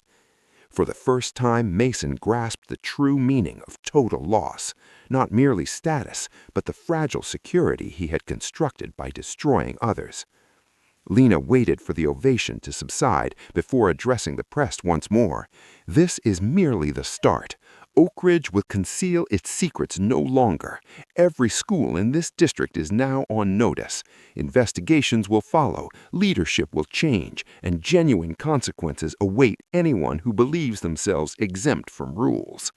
For the first time, Mason grasped the true meaning of total loss, not merely status, but the fragile security he had constructed by destroying others. Lena waited for the ovation to subside before addressing the press once more. "This is merely the start. Oak Ridge will conceal its secrets no longer. Every school in this district is now on notice. Investigations will follow, leadership will change, and genuine consequences await anyone who believes themselves exempt from rules.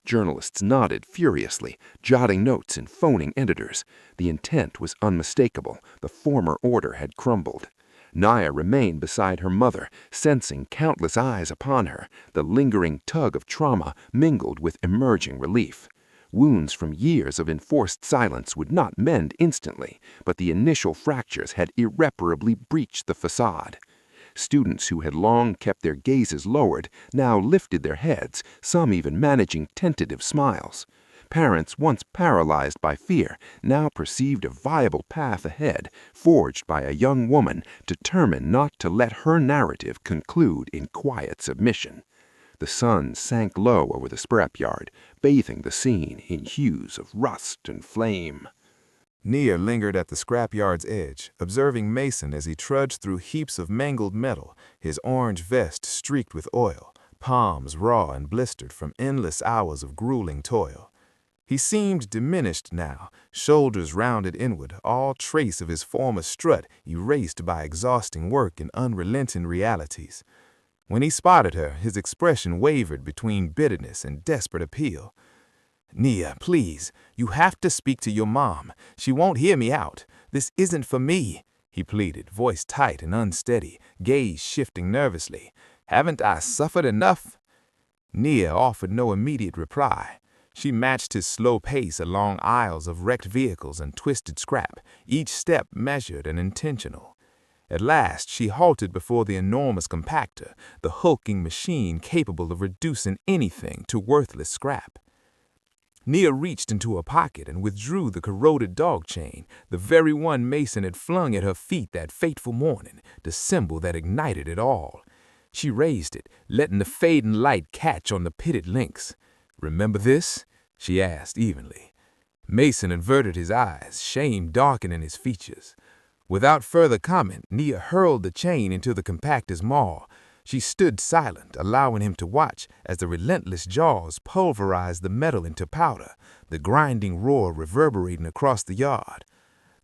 Journalists nodded furiously, jotting notes and phoning editors. The intent was unmistakable. The former order had crumbled. Naya remained beside her mother, sensing countless eyes upon her. The lingering tug of trauma mingled with emerging relief. Wounds from years of enforced silence would not mend instantly, but the initial fractures had irreparably breached the facade. Students who had long kept their gazes lowered now lifted their heads, some even managing tentative smiles. Parents, once paralyzed by fear, now perceived a viable path ahead, forged by a young woman determined not to let her narrative conclude in quiet submission. The sun sank low over the scrapyard, bathing the scene in hues of rust and flame. Nia lingered at the scrapyard's edge, observing Mason as he trudged through heaps of mangled metal, his orange vest streaked with oil, palms raw and blistered from endless hours of grueling toil. He seemed diminished now, shoulders rounded inward, all trace of his former strut erased by exhausting work and unrelenting realities. When he spotted her, his expression wavered between bitterness and desperate appeal. "Nia, please, you have to speak to your mom. She won't hear me out. This isn't for me," he pleaded, voice tight and unsteady, gaze shifting nervously. "Haven't I suffered enough?" Nia offered no immediate reply. She matched his slow pace along aisles of wrecked vehicles and twisted scrap, each step measured and intentional. At last, she halted before the enormous compactor, the hulking machine capable of reducing anything to worthless scrap. Nia reached into a pocket and withdrew the corroded dog chain, the very one Mason had flung at her feet that fateful morning, the symbol that ignited it all. She raised it, letting the fading light catch on the pitted links. "Remember this?" she asked evenly. Mason averted his eyes, shame darkening his features. Without further comment, Nia hurled the chain into the compactor's maw. She stood silent, allowing him to watch as the relentless jaws pulverized the metal into powder, the grinding roar reverberating across the yard.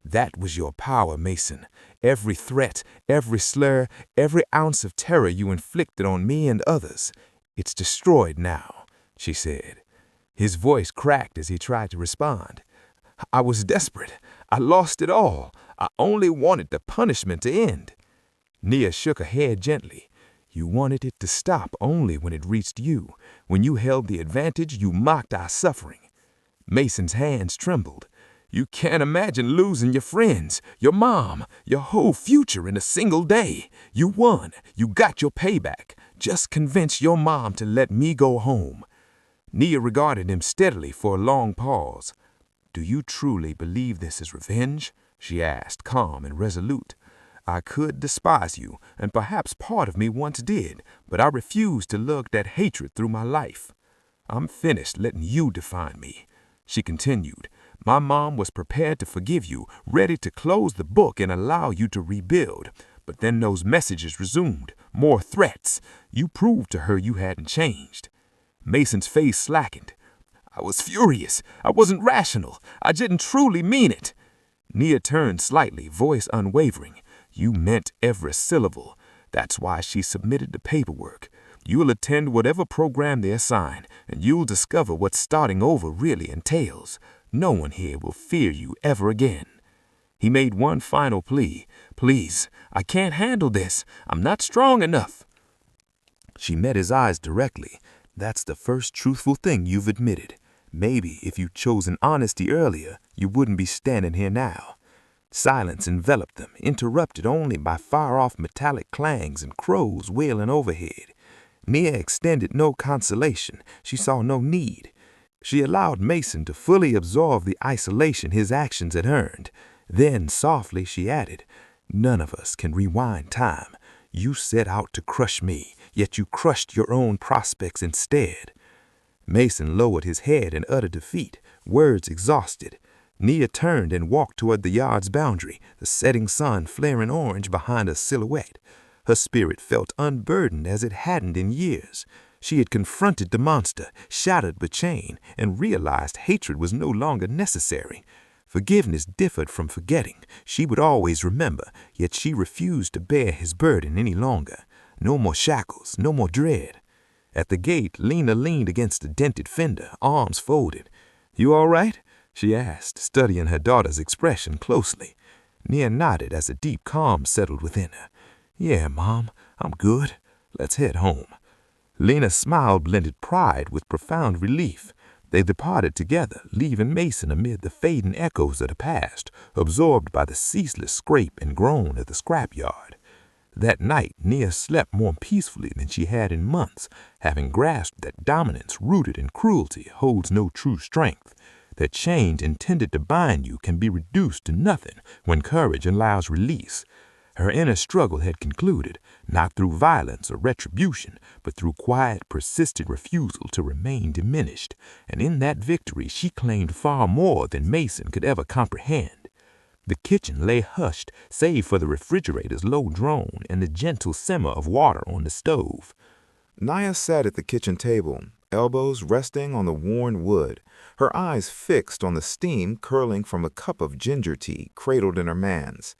"That was your power, Mason. Every threat, every slur, every ounce of terror you inflicted on me and others. It's destroyed now," she said. His voice cracked as he tried to respond. "I was desperate. I lost it all. I only wanted the punishment to end." Nia shook her head gently. "You wanted it to stop only when it reached you. When you held the advantage, you mocked our suffering." Mason's hands trembled. "You can't imagine losing your friends, your mom, your whole future in a single day. You won. You got your payback. Just convince your mom to let me go home." Nia regarded him steadily for a long pause. "Do you truly believe this is revenge?" she asked, calm and resolute. "I could despise you, and perhaps part of me once did, but I refuse to lug that hatred through my life. I'm finished letting you define me." She continued, "My mom was prepared to forgive you, ready to close the book and allow you to rebuild. But then those messages resumed, more threats. You proved to her you hadn't changed." Mason's face slackened. "I was furious. I wasn't rational. I didn't truly mean it." Nia turned slightly, voice unwavering. "You meant every syllable. That's why she submitted the paperwork. You'll attend whatever program they assign, and you'll discover what starting over really entails. No one here will fear you ever again." He made one final plea. "Please, I can't handle this. I'm not strong enough." She met his eyes directly. "That's the first truthful thing you've admitted. Maybe if you'd chosen honesty earlier, you wouldn't be standing here now." Silence enveloped them, interrupted only by far-off metallic clangs and crows wailing overhead. Nia extended no consolation. She saw no need. She allowed Mason to fully absorb the isolation his actions had earned. Then, softly, she added, "None of us can rewind time. You set out to crush me, yet you crushed your own prospects instead." Mason lowered his head and uttered defeat, words exhausted. Nia turned and walked toward the yard's boundary, the setting sun flaring orange behind her silhouette. Her spirit felt unburdened as it hadn't in years. She had confronted the monster, shattered the chain, and realized hatred was no longer necessary. Forgiveness differed from forgetting. She would always remember, yet she refused to bear his burden any longer. No more shackles, no more dread. At the gate, Lena leaned against the dented fender, arms folded. "You all right?" she asked, studying her daughter's expression closely. Nia nodded as a deep calm settled within her. "Yeah, Mom, I'm good. Let's head home." Lena's smile blended pride with profound relief. They departed together, leaving Mason amid the fading echoes of the past, absorbed by the ceaseless scrape and groan of the scrapyard. That night, Nia slept more peacefully than she had in months, having grasped that dominance rooted in cruelty holds no true strength, that chains intended to bind you can be reduced to nothing when courage allows release. Her inner struggle had concluded, not through violence or retribution, but through quiet, persistent refusal to remain diminished, and in that victory she claimed far more than Mason could ever comprehend. The kitchen lay hushed, save for the refrigerator's low drone and the gentle simmer of water on the stove. Nia sat at the kitchen table, elbows resting on the worn wood, her eyes fixed on the steam curling from a cup of ginger tea cradled in her man's.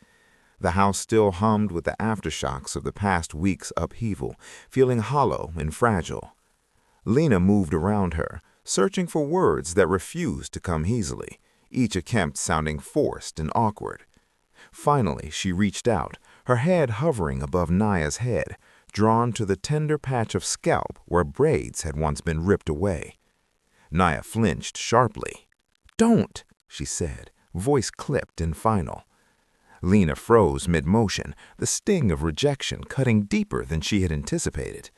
The house still hummed with the aftershocks of the past week's upheaval, feeling hollow and fragile. Lena moved around her, searching for words that refused to come easily, each attempt sounding forced and awkward. Finally, she reached out, her head hovering above Nia's head, drawn to the tender patch of scalp where braids had once been ripped away. Nia flinched sharply. "Don't," she said, voice clipped and final. Lena froze mid-motion, the sting of rejection cutting deeper than she had anticipated.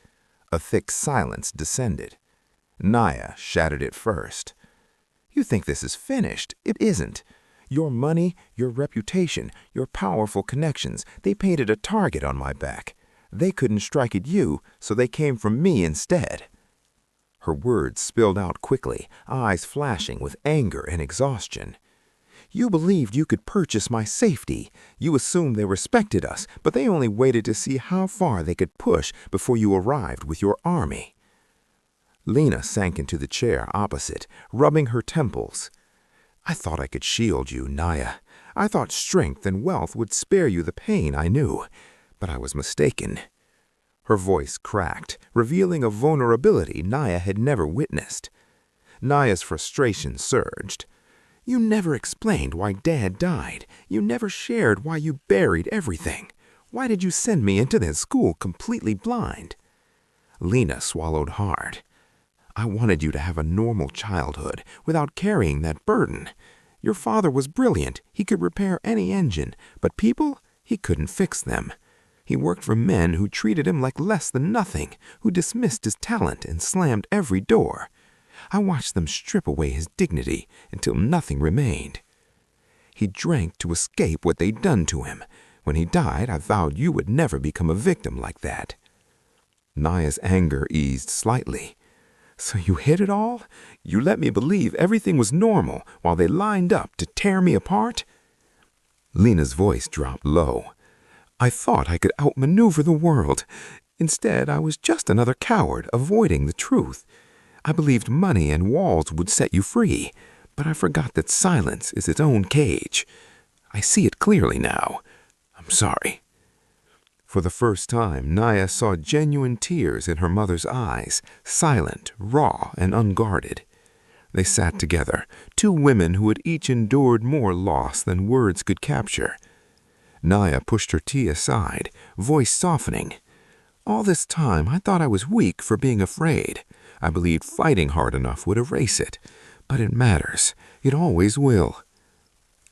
A thick silence descended. Nia shattered it first. "You think this is finished. It isn't. Your money, your reputation, your powerful connections, they painted a target on my back. They couldn't strike at you, so they came from me instead." Her words spilled out quickly, eyes flashing with anger and exhaustion. "You believed you could purchase my safety. You assumed they respected us, but they only waited to see how far they could push before you arrived with your army." Lena sank into the chair opposite, rubbing her temples. "I thought I could shield you, Nia. I thought strength and wealth would spare you the pain I knew, but I was mistaken." Her voice cracked, revealing a vulnerability Nia had never witnessed. Nia's frustration surged. "You never explained why Dad died. You never shared why you buried everything. Why did you send me into that school completely blind?" Lena swallowed hard. "I wanted you to have a normal childhood without carrying that burden. Your father was brilliant. He could repair any engine, but people, he couldn't fix them. He worked for men who treated him like less than nothing, who dismissed his talent and slammed every door. I watched them strip away his dignity until nothing remained. He drank to escape what they'd done to him. When he died, I vowed you would never become a victim like that." Nia's anger eased slightly. "So you hid it all? You let me believe everything was normal while they lined up to tear me apart?" Lena's voice dropped low. "I thought I could outmaneuver the world. Instead, I was just another coward avoiding the truth. I believed money and walls would set you free, but I forgot that silence is its own cage. I see it clearly now. I'm sorry." For the first time, Nia saw genuine tears in her mother's eyes, silent, raw, and unguarded. They sat together, two women who had each endured more loss than words could capture. Nia pushed her tea aside, voice softening. "All this time, I thought I was weak for being afraid. I believed fighting hard enough would erase it. But it matters. It always will."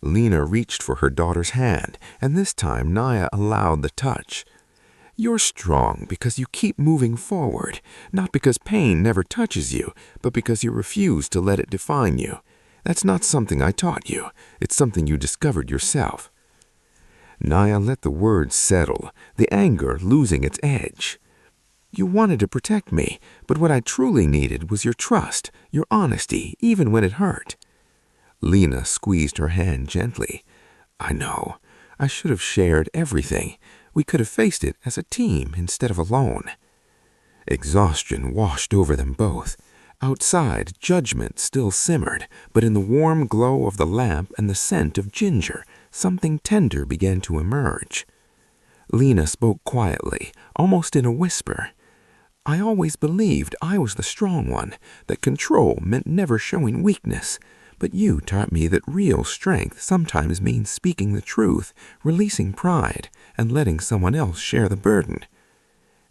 Lena reached for her daughter's hand, and this time Nia allowed the touch. "You're strong because you keep moving forward, not because pain never touches you, but because you refuse to let it define you. That's not something I taught you. It's something you discovered yourself." Nia let the words settle, the anger losing its edge. "You wanted to protect me, but what I truly needed was your trust, your honesty, even when it hurt." Lena squeezed her hand gently. "I know. I should have shared everything. We could have faced it as a team instead of alone." Exhaustion washed over them both. Outside, judgment still simmered, but in the warm glow of the lamp and the scent of ginger, something tender began to emerge. Lena spoke quietly, almost in a whisper. "I always believed I was the strong one, that control meant never showing weakness. But you taught me that real strength sometimes means speaking the truth, releasing pride, and letting someone else share the burden."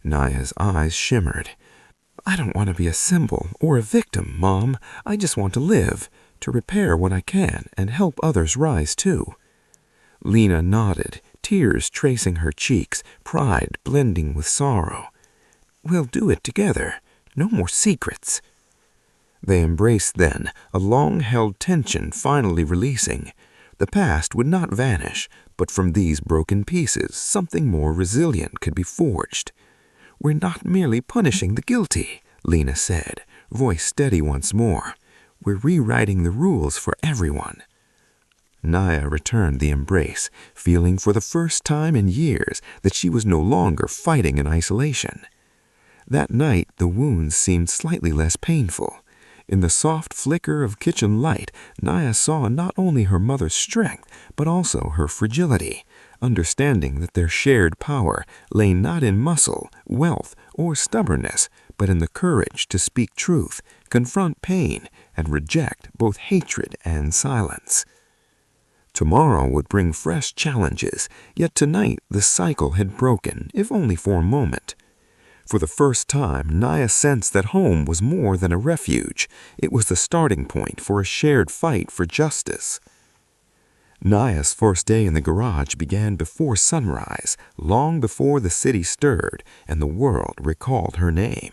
Naya's eyes shimmered. "I don't want to be a symbol or a victim, Mom. I just want to live, to repair what I can and help others rise too." Lena nodded, tears tracing her cheeks, pride blending with sorrow. "We'll do it together. No more secrets." They embraced then, a long-held tension finally releasing. The past would not vanish, but from these broken pieces something more resilient could be forged. "We're not merely punishing the guilty," Lena said, voice steady once more. "We're rewriting the rules for everyone." Naya returned the embrace, feeling for the first time in years that she was no longer fighting in isolation. That night the wounds seemed slightly less painful. In the soft flicker of kitchen light, Naya saw not only her mother's strength, but also her fragility, understanding that their shared power lay not in muscle, wealth, or stubbornness, but in the courage to speak truth, confront pain, and reject both hatred and silence. Tomorrow would bring fresh challenges, yet tonight the cycle had broken, if only for a moment. For the first time, Naya sensed that home was more than a refuge. It was the starting point for a shared fight for justice. Naya's first day in the garage began before sunrise, long before the city stirred and the world recalled her name.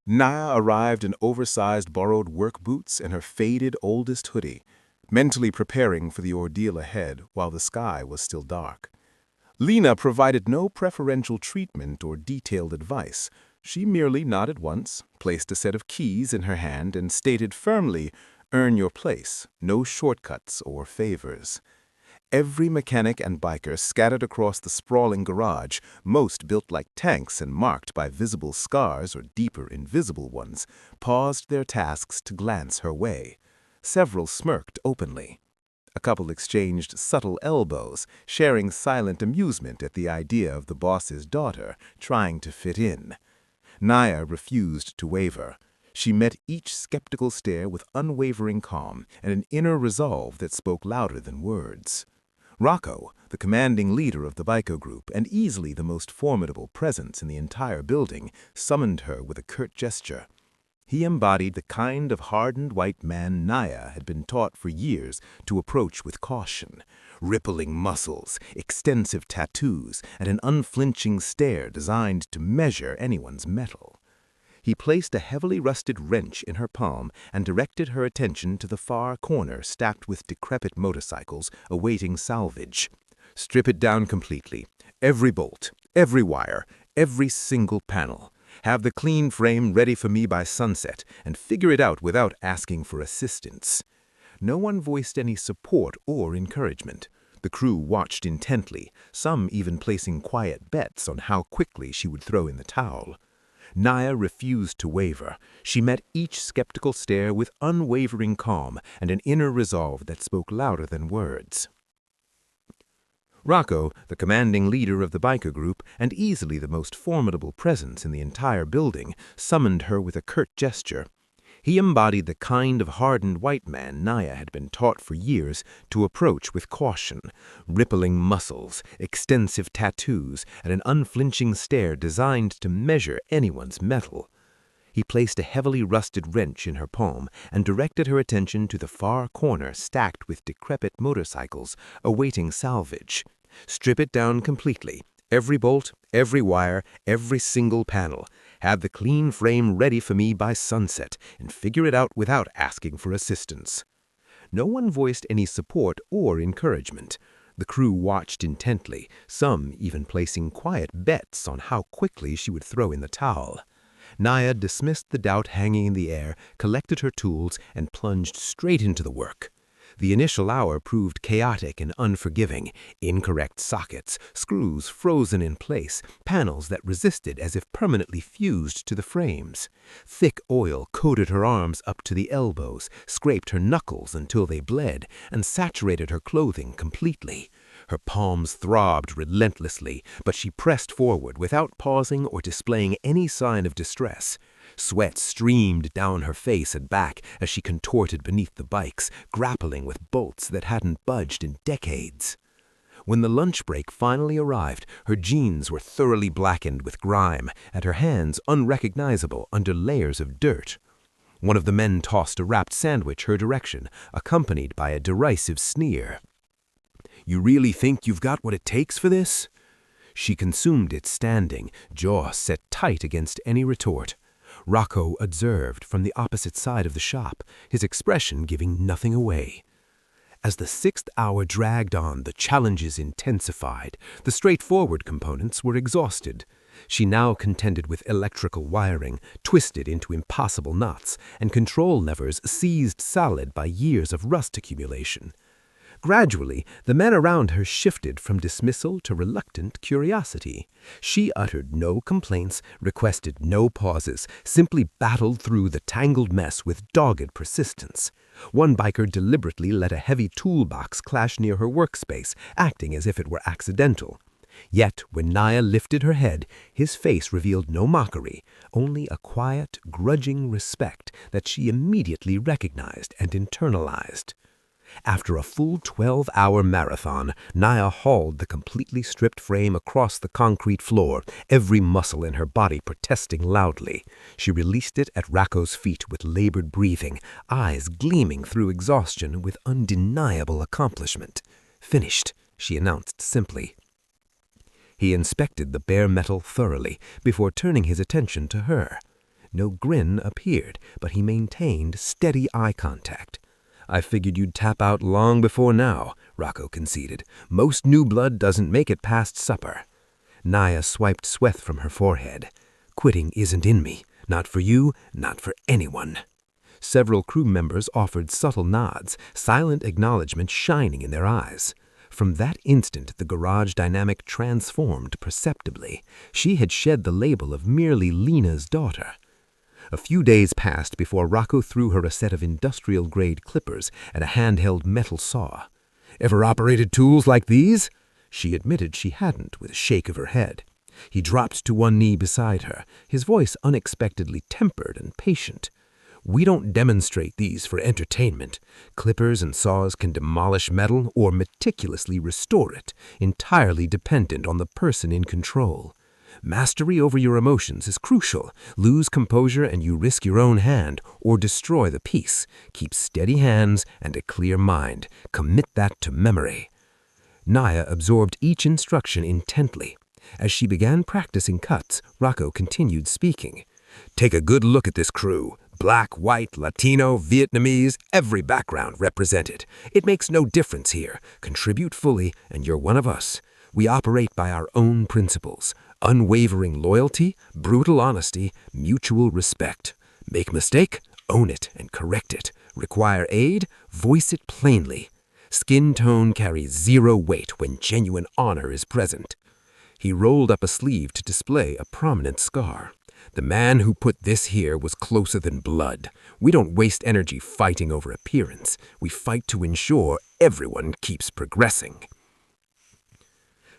Naya arrived in oversized borrowed work boots and her faded oldest hoodie, mentally preparing for the ordeal ahead while the sky was still dark. Lena provided no preferential treatment or detailed advice. She merely nodded once, placed a set of keys in her hand, and stated firmly, "Earn your place, no shortcuts or favors." Every mechanic and biker scattered across the sprawling garage, most built like tanks and marked by visible scars or deeper invisible ones, paused their tasks to glance her way. Several smirked openly. A couple exchanged subtle elbows, sharing silent amusement at the idea of the boss's daughter trying to fit in. Naya refused to waver. She met each skeptical stare with unwavering calm and an inner resolve that spoke louder than words. Rocco, the commanding leader of the biker group and easily the most formidable presence in the entire building, summoned her with a curt gesture. He embodied the kind of hardened white man Naya had been taught for years to approach with caution. Rippling muscles, extensive tattoos, and an unflinching stare designed to measure anyone's mettle. He placed a heavily rusted wrench in her palm and directed her attention to the far corner stacked with decrepit motorcycles awaiting salvage. "Strip it down completely. Every bolt, every wire, every single panel. Have the clean frame ready for me by sunset, and figure it out without asking for assistance." No one voiced any support or encouragement. The crew watched intently, some even placing quiet bets on how quickly she would throw in the towel. Naya refused to waver. She met each skeptical stare with unwavering calm and an inner resolve that spoke louder than words. Rocco, the commanding leader of the biker group and easily the most formidable presence in the entire building, summoned her with a curt gesture. He embodied the kind of hardened white man Naya had been taught for years to approach with caution. Rippling muscles, extensive tattoos, and an unflinching stare designed to measure anyone's mettle. He placed a heavily rusted wrench in her palm and directed her attention to the far corner stacked with decrepit motorcycles awaiting salvage. "Strip it down completely. Every bolt, every wire, every single panel. Have the clean frame ready for me by sunset, and figure it out without asking for assistance." No one voiced any support or encouragement. The crew watched intently, some even placing quiet bets on how quickly she would throw in the towel. Naya dismissed the doubt hanging in the air, collected her tools, and plunged straight into the work. The initial hour proved chaotic and unforgiving. Incorrect sockets, screws frozen in place, panels that resisted as if permanently fused to the frames. Thick oil coated her arms up to the elbows, scraped her knuckles until they bled, and saturated her clothing completely. Her palms throbbed relentlessly, but she pressed forward without pausing or displaying any sign of distress. Sweat streamed down her face and back as she contorted beneath the bikes, grappling with bolts that hadn't budged in decades. When the lunch break finally arrived, her jeans were thoroughly blackened with grime, and her hands unrecognizable under layers of dirt. One of the men tossed a wrapped sandwich her direction, accompanied by a derisive sneer. "You really think you've got what it takes for this?" She consumed it standing, jaw set tight against any retort. Rocco observed from the opposite side of the shop, his expression giving nothing away. As the 6th hour dragged on, the challenges intensified. The straightforward components were exhausted. She now contended with electrical wiring, twisted into impossible knots, and control levers seized solid by years of rust accumulation. Gradually, the men around her shifted from dismissal to reluctant curiosity. She uttered no complaints, requested no pauses, simply battled through the tangled mess with dogged persistence. One biker deliberately let a heavy toolbox clash near her workspace, acting as if it were accidental. Yet, when Naya lifted her head, his face revealed no mockery, only a quiet, grudging respect that she immediately recognized and internalized. After a full 12-hour marathon, Naya hauled the completely stripped frame across the concrete floor, every muscle in her body protesting loudly. She released it at Rocco's feet with labored breathing, eyes gleaming through exhaustion with undeniable accomplishment. "Finished," she announced simply. He inspected the bare metal thoroughly before turning his attention to her. No grin appeared, but he maintained steady eye contact. "I figured you'd tap out long before now," Rocco conceded. "Most new blood doesn't make it past supper." Naya swiped sweat from her forehead. "Quitting isn't in me. Not for you, not for anyone." Several crew members offered subtle nods, silent acknowledgement shining in their eyes. From that instant, the garage dynamic transformed perceptibly. She had shed the label of merely Lena's daughter. A few days passed before Rocco threw her a set of industrial-grade clippers and a handheld metal saw. "Ever operated tools like these?" She admitted she hadn't, with a shake of her head. He dropped to one knee beside her, his voice unexpectedly tempered and patient. "We don't demonstrate these for entertainment. Clippers and saws can demolish metal or meticulously restore it, entirely dependent on the person in control. Mastery over your emotions is crucial. Lose composure and you risk your own hand or destroy the piece. Keep steady hands and a clear mind. Commit that to memory." Naya absorbed each instruction intently. As she began practicing cuts, Rocco continued speaking. "Take a good look at this crew. Black, white, Latino, Vietnamese, every background represented. It makes no difference here. Contribute fully and you're one of us. We operate by our own principles. Unwavering loyalty, brutal honesty, mutual respect. Make mistake, own it and correct it. Require aid, voice it plainly. Skin tone carries zero weight when genuine honor is present." He rolled up a sleeve to display a prominent scar. "The man who put this here was closer than blood. We don't waste energy fighting over appearance. We fight to ensure everyone keeps progressing."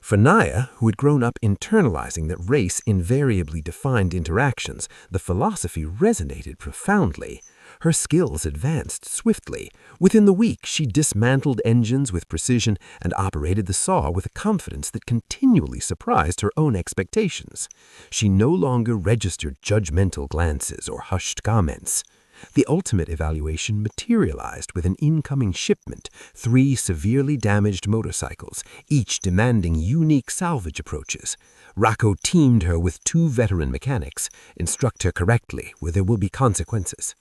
For Naya, who had grown up internalizing that race invariably defined interactions, the philosophy resonated profoundly. Her skills advanced swiftly. Within the week, she dismantled engines with precision and operated the saw with a confidence that continually surprised her own expectations. She no longer registered judgmental glances or hushed comments. The ultimate evaluation materialized with an incoming shipment, 3 severely damaged motorcycles, each demanding unique salvage approaches. Rocco teamed her with 2 veteran mechanics. Instruct her correctly, where there will be consequences.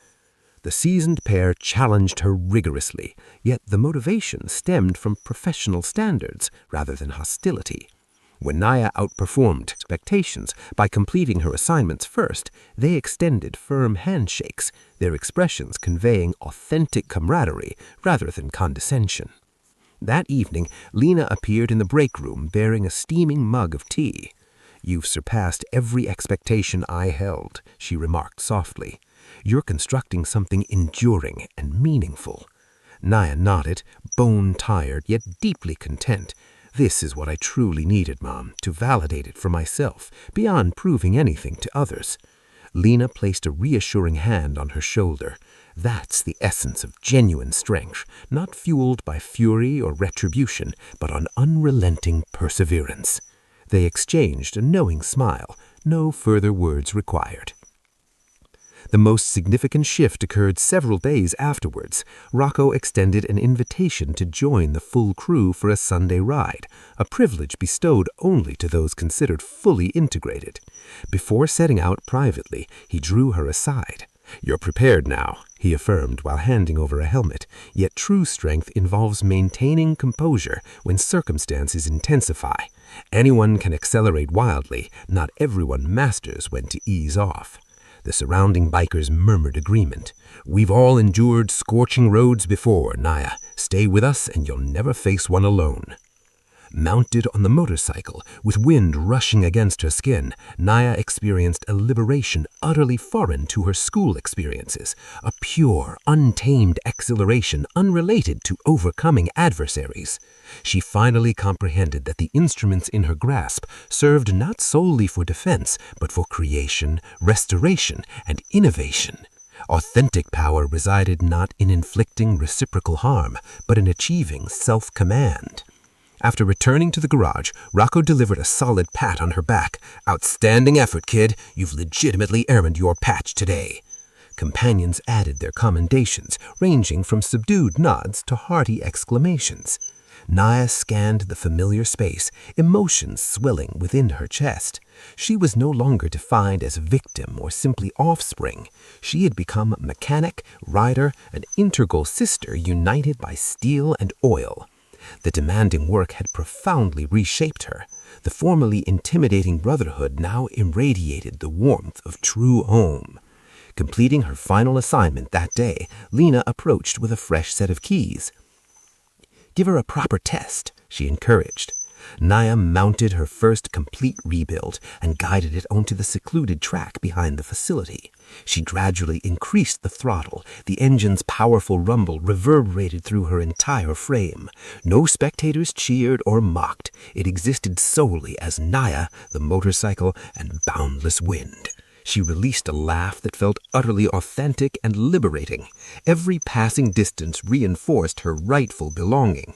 The seasoned pair challenged her rigorously, yet the motivation stemmed from professional standards rather than hostility. When Naya outperformed expectations by completing her assignments first, they extended firm handshakes, their expressions conveying authentic camaraderie rather than condescension. That evening, Lena appeared in the break room bearing a steaming mug of tea. "You've surpassed every expectation I held," she remarked softly. "You're constructing something enduring and meaningful." Naya nodded, bone-tired yet deeply content. "This is what I truly needed, Mom, to validate it for myself, beyond proving anything to others." Lena placed a reassuring hand on her shoulder. "That's the essence of genuine strength, not fueled by fury or retribution, but on unrelenting perseverance." They exchanged a knowing smile, no further words required. The most significant shift occurred several days afterwards. Rocco extended an invitation to join the full crew for a Sunday ride, a privilege bestowed only to those considered fully integrated. Before setting out privately, he drew her aside. "You're prepared now," he affirmed while handing over a helmet, "yet true strength involves maintaining composure when circumstances intensify. Anyone can accelerate wildly, not everyone masters when to ease off." The surrounding bikers murmured agreement. "We've all endured scorching roads before, Naya. Stay with us and you'll never face one alone." Mounted on the motorcycle, with wind rushing against her skin, Naya experienced a liberation utterly foreign to her school experiences, a pure, untamed exhilaration unrelated to overcoming adversaries. She finally comprehended that the instruments in her grasp served not solely for defense, but for creation, restoration, and innovation. Authentic power resided not in inflicting reciprocal harm, but in achieving self-command. After returning to the garage, Rocco delivered a solid pat on her back. "Outstanding effort, kid. You've legitimately earned your patch today." Companions added their commendations, ranging from subdued nods to hearty exclamations. Naya scanned the familiar space, emotions swelling within her chest. She was no longer defined as victim or simply offspring. She had become mechanic, rider, an integral sister united by steel and oil. The demanding work had profoundly reshaped her. The formerly intimidating brotherhood now irradiated the warmth of true home. Completing her final assignment that day, Lena approached with a fresh set of keys. "Give her a proper test," she encouraged. Naya mounted her first complete rebuild and guided it onto the secluded track behind the facility. She gradually increased the throttle. The engine's powerful rumble reverberated through her entire frame. No spectators cheered or mocked. It existed solely as Naya, the motorcycle, and boundless wind. She released a laugh that felt utterly authentic and liberating. Every passing distance reinforced her rightful belonging.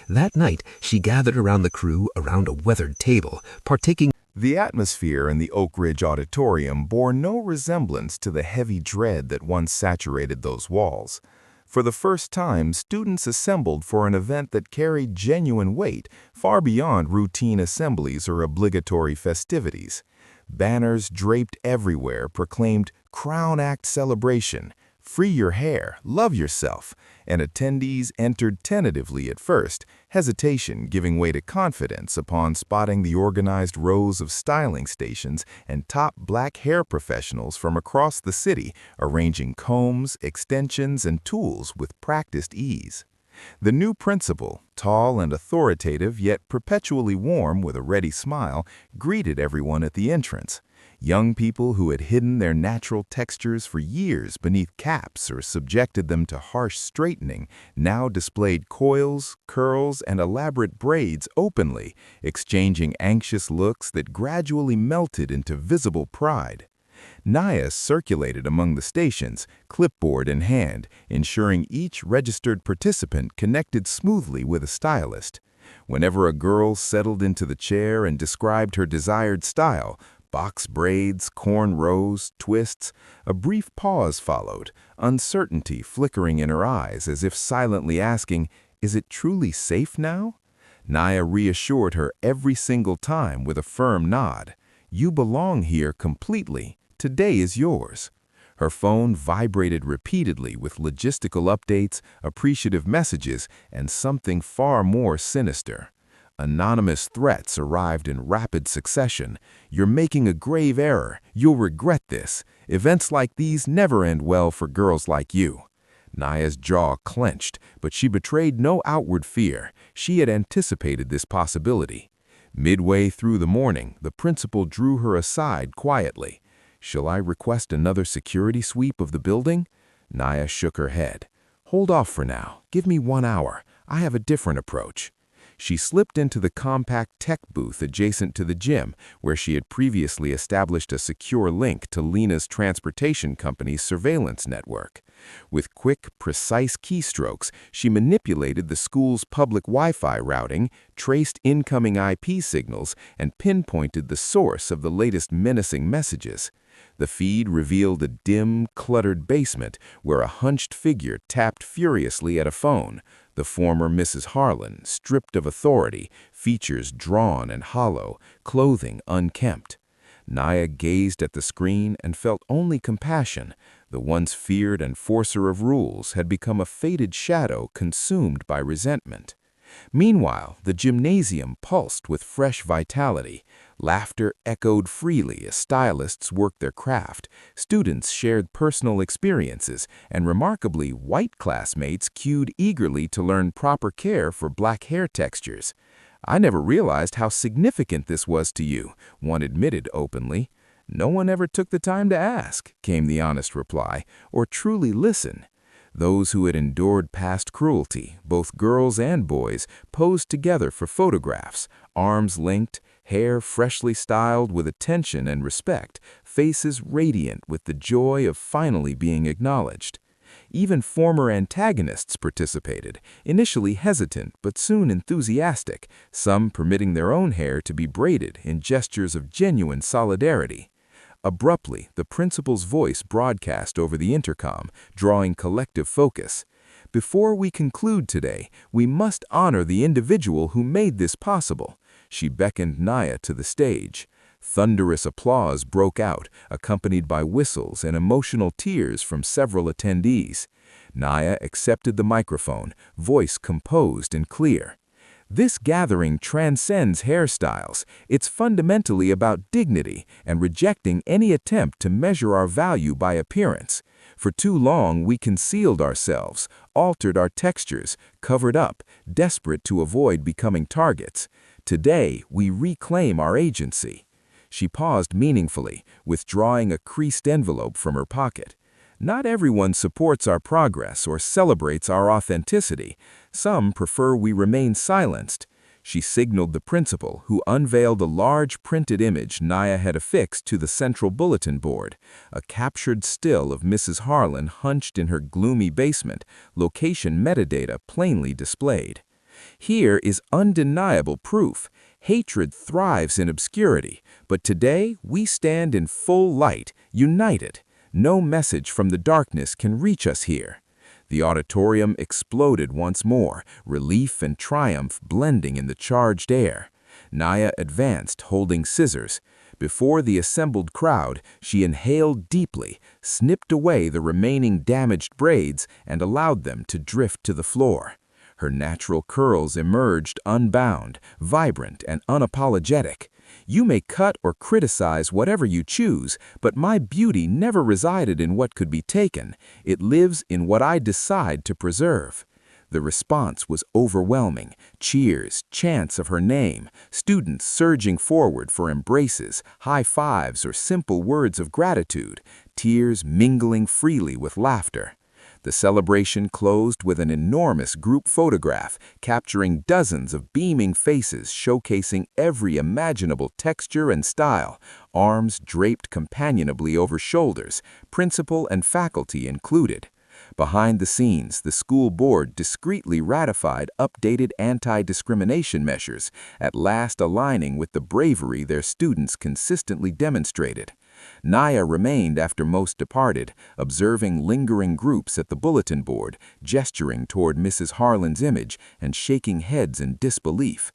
That night, she gathered around the crew around a weathered table, partaking. The atmosphere in the Oak Ridge Auditorium bore no resemblance to the heavy dread that once saturated those walls. For the first time, students assembled for an event that carried genuine weight far beyond routine assemblies or obligatory festivities. Banners draped everywhere proclaimed Crown Act celebration, free your hair, love yourself, and attendees entered tentatively at first, hesitation giving way to confidence upon spotting the organized rows of styling stations and top black hair professionals from across the city arranging combs, extensions, and tools with practiced ease. The new principal, tall and authoritative yet perpetually warm with a ready smile, greeted everyone at the entrance. Young people who had hidden their natural textures for years beneath caps or subjected them to harsh straightening now displayed coils, curls, and elaborate braids openly, exchanging anxious looks that gradually melted into visible pride. Naya circulated among the stations, clipboard in hand, ensuring each registered participant connected smoothly with a stylist. Whenever a girl settled into the chair and described her desired style, box braids, cornrows, twists, a brief pause followed, uncertainty flickering in her eyes as if silently asking, "Is it truly safe now?" Naya reassured her every single time with a firm nod. "You belong here completely. Today is yours." Her phone vibrated repeatedly with logistical updates, appreciative messages, and something far more sinister. Anonymous threats arrived in rapid succession. "You're making a grave error. You'll regret this. Events like these never end well for girls like you." Naya's jaw clenched, but she betrayed no outward fear. She had anticipated this possibility. Midway through the morning, the principal drew her aside quietly. "Shall I request another security sweep of the building?" Naya shook her head. "Hold off for now. Give me 1 hour. I have a different approach." She slipped into the compact tech booth adjacent to the gym, where she had previously established a secure link to Lena's transportation company's surveillance network. With quick, precise keystrokes, she manipulated the school's public Wi-Fi routing, traced incoming IP signals, and pinpointed the source of the latest menacing messages. The feed revealed a dim, cluttered basement where a hunched figure tapped furiously at a phone. The former Mrs. Harlan, stripped of authority, features drawn and hollow, clothing unkempt. Naya gazed at the screen and felt only compassion. The once feared enforcer of rules had become a faded shadow consumed by resentment. Meanwhile, the gymnasium pulsed with fresh vitality. Laughter echoed freely as stylists worked their craft, students shared personal experiences, and remarkably, white classmates queued eagerly to learn proper care for black hair textures. "I never realized how significant this was to you," one admitted openly. "No one ever took the time to ask," came the honest reply, "or truly listen." Those who had endured past cruelty, both girls and boys, posed together for photographs, arms linked, hair freshly styled with attention and respect, faces radiant with the joy of finally being acknowledged. Even former antagonists participated, initially hesitant but soon enthusiastic, some permitting their own hair to be braided in gestures of genuine solidarity. Abruptly, the principal's voice broadcast over the intercom, drawing collective focus. "Before we conclude today, we must honor the individual who made this possible." She beckoned Naya to the stage. Thunderous applause broke out, accompanied by whistles and emotional tears from several attendees. Naya accepted the microphone, voice composed and clear. "This gathering transcends hairstyles. It's fundamentally about dignity and rejecting any attempt to measure our value by appearance. For too long, we concealed ourselves, altered our textures, covered up, desperate to avoid becoming targets. Today, we reclaim our agency." She paused meaningfully, withdrawing a creased envelope from her pocket. "Not everyone supports our progress or celebrates our authenticity. Some prefer we remain silenced." She signaled the principal, who unveiled a large printed image Naya had affixed to the central bulletin board, a captured still of Mrs. Harlan hunched in her gloomy basement, location metadata plainly displayed. "Here is undeniable proof. Hatred thrives in obscurity, but today we stand in full light, united. No message from the darkness can reach us here." The auditorium exploded once more, relief and triumph blending in the charged air. Naya advanced, holding scissors. Before the assembled crowd, she inhaled deeply, snipped away the remaining damaged braids, and allowed them to drift to the floor. Her natural curls emerged unbound, vibrant, and unapologetic. "You may cut or criticize whatever you choose, but my beauty never resided in what could be taken. It lives in what I decide to preserve." The response was overwhelming. Cheers, chants of her name, students surging forward for embraces, high fives, or simple words of gratitude, tears mingling freely with laughter. The celebration closed with an enormous group photograph, capturing dozens of beaming faces showcasing every imaginable texture and style, arms draped companionably over shoulders, principal and faculty included. Behind the scenes, the school board discreetly ratified updated anti-discrimination measures, at last aligning with the bravery their students consistently demonstrated. Naya remained after most departed, observing lingering groups at the bulletin board, gesturing toward Mrs. Harlan's image and shaking heads in disbelief.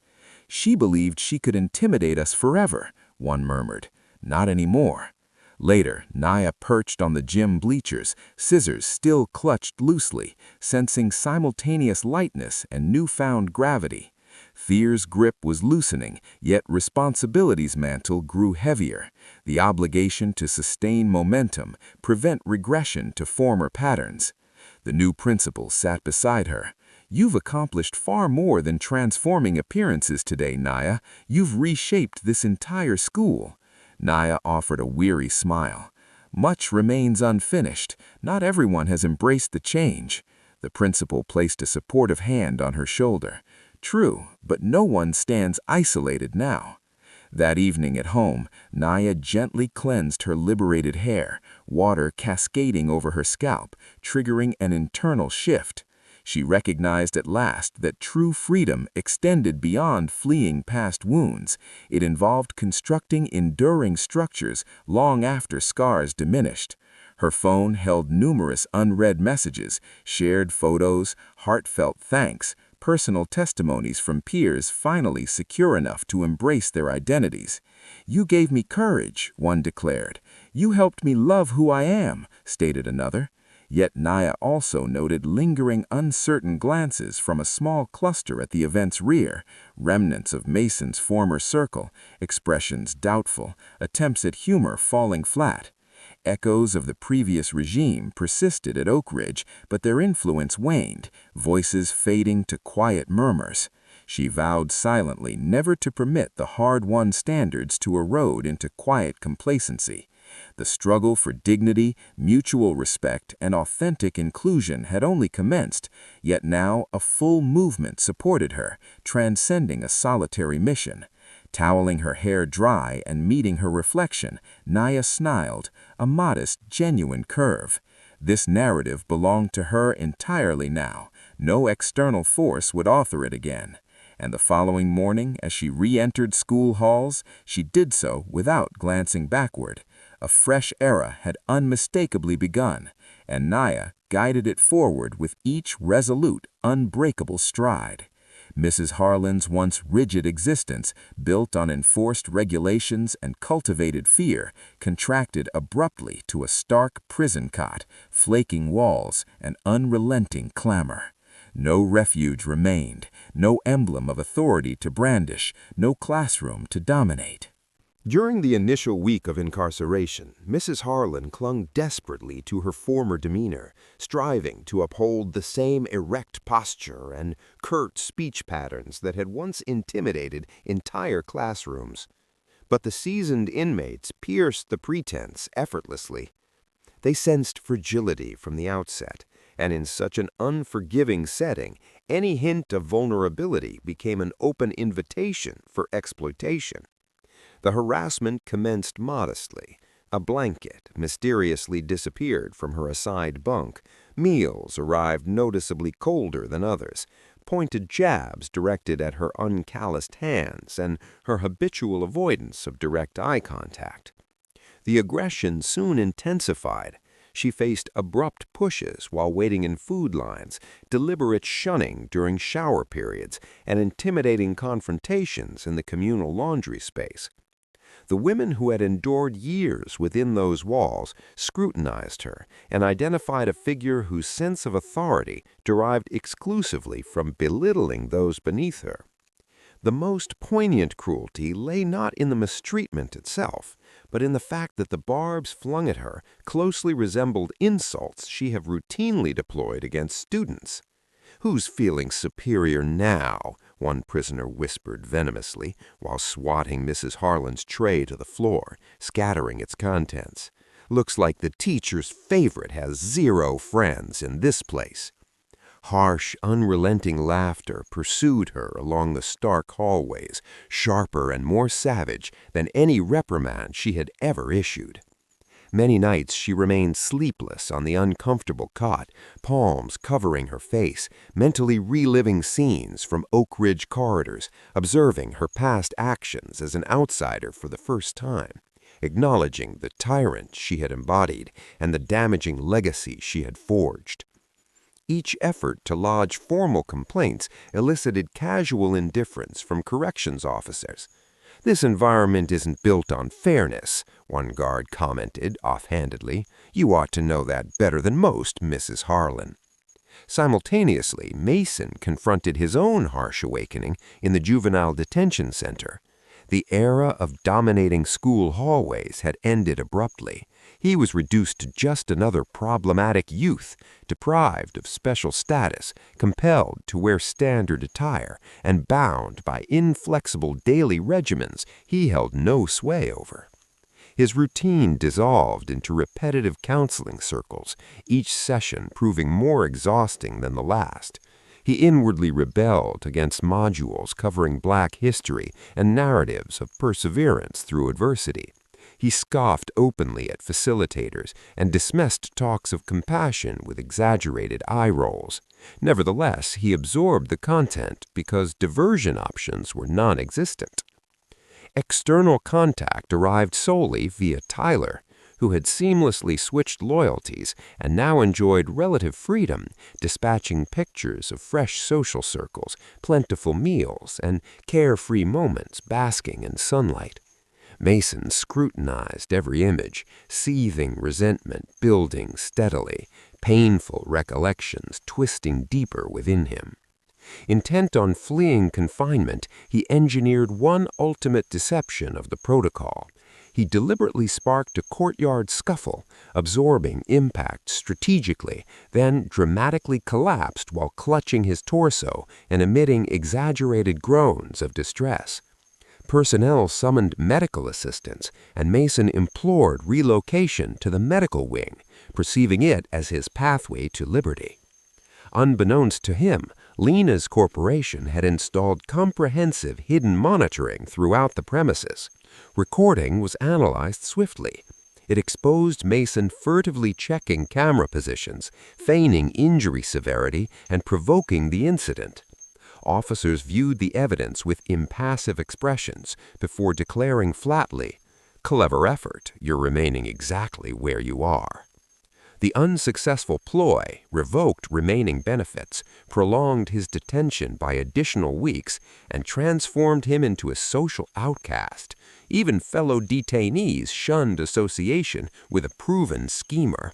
"She believed she could intimidate us forever," one murmured. "Not anymore." Later, Naya perched on the gym bleachers, scissors still clutched loosely, sensing simultaneous lightness and newfound gravity. Fear's grip was loosening, yet responsibility's mantle grew heavier. The obligation to sustain momentum, prevent regression to former patterns. The new principal sat beside her. "You've accomplished far more than transforming appearances today, Naya. You've reshaped this entire school." Naya offered a weary smile. "Much remains unfinished. Not everyone has embraced the change." The principal placed a supportive hand on her shoulder. "True, but no one stands isolated now." That evening at home, Naya gently cleansed her liberated hair, water cascading over her scalp, triggering an internal shift. She recognized at last that true freedom extended beyond fleeing past wounds. It involved constructing enduring structures long after scars diminished. Her phone held numerous unread messages, shared photos, heartfelt thanks, personal testimonies from peers finally secure enough to embrace their identities. "You gave me courage," one declared. "You helped me love who I am," stated another. Yet Naya also noted lingering uncertain glances from a small cluster at the event's rear, remnants of Mason's former circle, expressions doubtful, attempts at humor falling flat. Echoes of the previous regime persisted at Oak Ridge, but their influence waned, voices fading to quiet murmurs. She vowed silently never to permit the hard-won standards to erode into quiet complacency. The struggle for dignity, mutual respect, and authentic inclusion had only commenced, yet now a full movement supported her, transcending a solitary mission. Toweling her hair dry and meeting her reflection, Naya smiled, a modest, genuine curve. This narrative belonged to her entirely now. No external force would author it again. And the following morning, as she re-entered school halls, she did so without glancing backward. A fresh era had unmistakably begun, and Naya guided it forward with each resolute, unbreakable stride. Mrs. Harlan's once rigid existence, built on enforced regulations and cultivated fear, contracted abruptly to a stark prison cot, flaking walls, and unrelenting clamor. No refuge remained, no emblem of authority to brandish, no classroom to dominate. During the initial week of incarceration, Mrs. Harlan clung desperately to her former demeanor, striving to uphold the same erect posture and curt speech patterns that had once intimidated entire classrooms. But the seasoned inmates pierced the pretense effortlessly. They sensed fragility from the outset, and in such an unforgiving setting, any hint of vulnerability became an open invitation for exploitation. The harassment commenced modestly. A blanket mysteriously disappeared from her assigned bunk, meals arrived noticeably colder than others, pointed jabs directed at her uncalloused hands, and her habitual avoidance of direct eye contact. The aggression soon intensified. She faced abrupt pushes while waiting in food lines, deliberate shunning during shower periods, and intimidating confrontations in the communal laundry space. The women who had endured years within those walls scrutinized her and identified a figure whose sense of authority derived exclusively from belittling those beneath her. The most poignant cruelty lay not in the mistreatment itself, but in the fact that the barbs flung at her closely resembled insults she had routinely deployed against students. "Who's feeling superior now?" one prisoner whispered venomously while swatting Mrs. Harlan's tray to the floor, scattering its contents. "Looks like the teacher's favorite has 0 friends in this place." Harsh, unrelenting laughter pursued her along the stark hallways, sharper and more savage than any reprimand she had ever issued. Many nights she remained sleepless on the uncomfortable cot, palms covering her face, mentally reliving scenes from Oak Ridge corridors, observing her past actions as an outsider for the first time, acknowledging the tyrant she had embodied and the damaging legacy she had forged. Each effort to lodge formal complaints elicited casual indifference from corrections officers. "This environment isn't built on fairness," one guard commented offhandedly. "You ought to know that better than most, Mrs. Harlan." Simultaneously, Mason confronted his own harsh awakening in the juvenile detention center. The era of dominating school hallways had ended abruptly. He was reduced to just another problematic youth, deprived of special status, compelled to wear standard attire, and bound by inflexible daily regimens he held no sway over. His routine dissolved into repetitive counseling circles, each session proving more exhausting than the last. He inwardly rebelled against modules covering Black history and narratives of perseverance through adversity. He scoffed openly at facilitators and dismissed talks of compassion with exaggerated eye rolls. Nevertheless, he absorbed the content because diversion options were non-existent. External contact arrived solely via Tyler, who had seamlessly switched loyalties and now enjoyed relative freedom, dispatching pictures of fresh social circles, plentiful meals, and carefree moments basking in sunlight. Mason scrutinized every image, seething resentment building steadily, painful recollections twisting deeper within him. Intent on fleeing confinement, he engineered one ultimate deception of the protocol. He deliberately sparked a courtyard scuffle, absorbing impact strategically, then dramatically collapsed while clutching his torso and emitting exaggerated groans of distress. Personnel summoned medical assistance, and Mason implored relocation to the medical wing, perceiving it as his pathway to liberty. Unbeknownst to him, Lena's corporation had installed comprehensive hidden monitoring throughout the premises. Recording was analyzed swiftly. It exposed Mason furtively checking camera positions, feigning injury severity, and provoking the incident. Officers viewed the evidence with impassive expressions before declaring flatly, "Clever effort, you're remaining exactly where you are." The unsuccessful ploy revoked remaining benefits, prolonged his detention by additional weeks, and transformed him into a social outcast. Even fellow detainees shunned association with a proven schemer.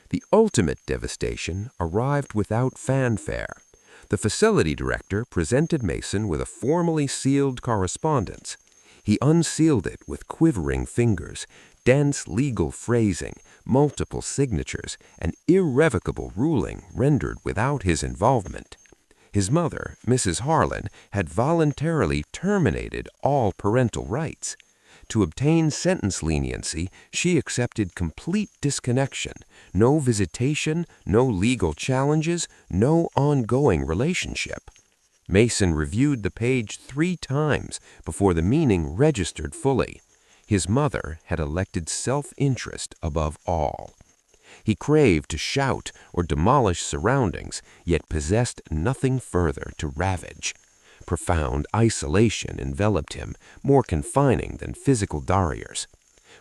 The ultimate devastation arrived without fanfare. The facility director presented Mason with a formally sealed correspondence. He unsealed it with quivering fingers, dense legal phrasing, multiple signatures, an irrevocable ruling rendered without his involvement. His mother, Mrs. Harlan, had voluntarily terminated all parental rights. To obtain sentence leniency, she accepted complete disconnection, no visitation, no legal challenges, no ongoing relationship. Mason reviewed the page 3 times before the meaning registered fully. His mother had elected self-interest above all. He craved to shout or demolish surroundings, yet possessed nothing further to ravage. Profound isolation enveloped him, more confining than physical barriers.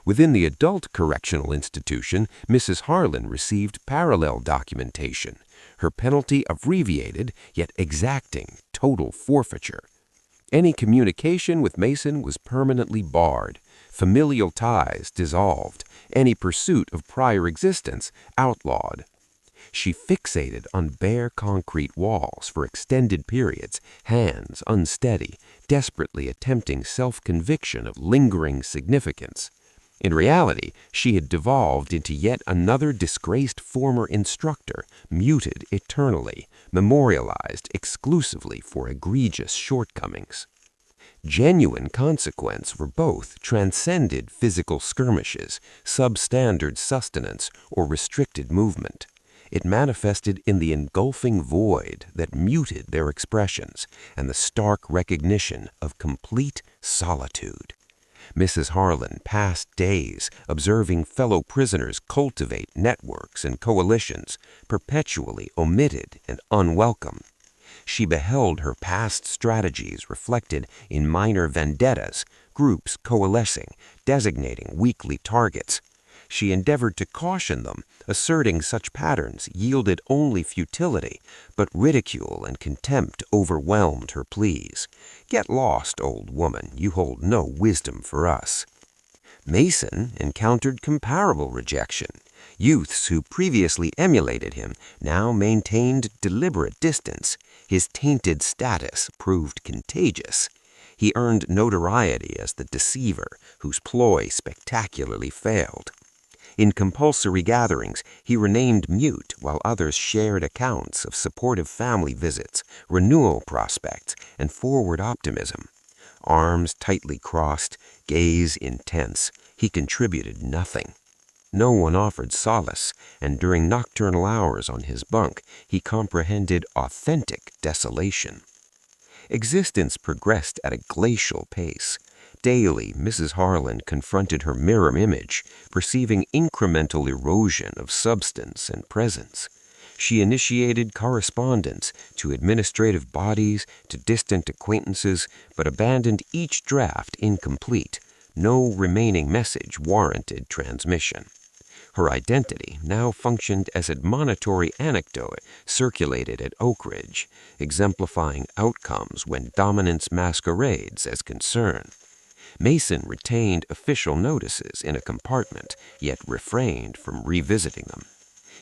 Within the adult correctional institution, Mrs. Harlan received parallel documentation, her penalty abbreviated yet exacting total forfeiture. Any communication with Mason was permanently barred, familial ties dissolved, any pursuit of prior existence outlawed. She fixated on bare concrete walls for extended periods, hands unsteady, desperately attempting self-conviction of lingering significance. In reality, she had devolved into yet another disgraced former instructor, muted eternally, memorialized exclusively for egregious shortcomings. Genuine consequence for both transcended physical skirmishes, substandard sustenance, or restricted movement. It manifested in the engulfing void that muted their expressions and the stark recognition of complete solitude. Mrs. Harlan passed days observing fellow prisoners cultivate networks and coalitions, perpetually omitted and unwelcome. She beheld her past strategies reflected in minor vendettas, groups coalescing, designating weekly targets. She endeavored to caution them, asserting such patterns yielded only futility, but ridicule and contempt overwhelmed her pleas. "Get lost, old woman, you hold no wisdom for us." Mason encountered comparable rejection. Youths who previously emulated him now maintained deliberate distance. His tainted status proved contagious. He earned notoriety as the deceiver whose ploy spectacularly failed. In compulsory gatherings, he remained mute while others shared accounts of supportive family visits, renewal prospects, and forward optimism. Arms tightly crossed, gaze intense, he contributed nothing. No one offered solace, and during nocturnal hours on his bunk, he comprehended authentic desolation. Existence progressed at a glacial pace. Daily, Mrs. Harlan confronted her mirror image, perceiving incremental erosion of substance and presence. She initiated correspondence to administrative bodies, to distant acquaintances, but abandoned each draft incomplete. No remaining message warranted transmission. Her identity now functioned as admonitory anecdote circulated at Oak Ridge, exemplifying outcomes when dominance masquerades as concern. Mason retained official notices in a compartment, yet refrained from revisiting them.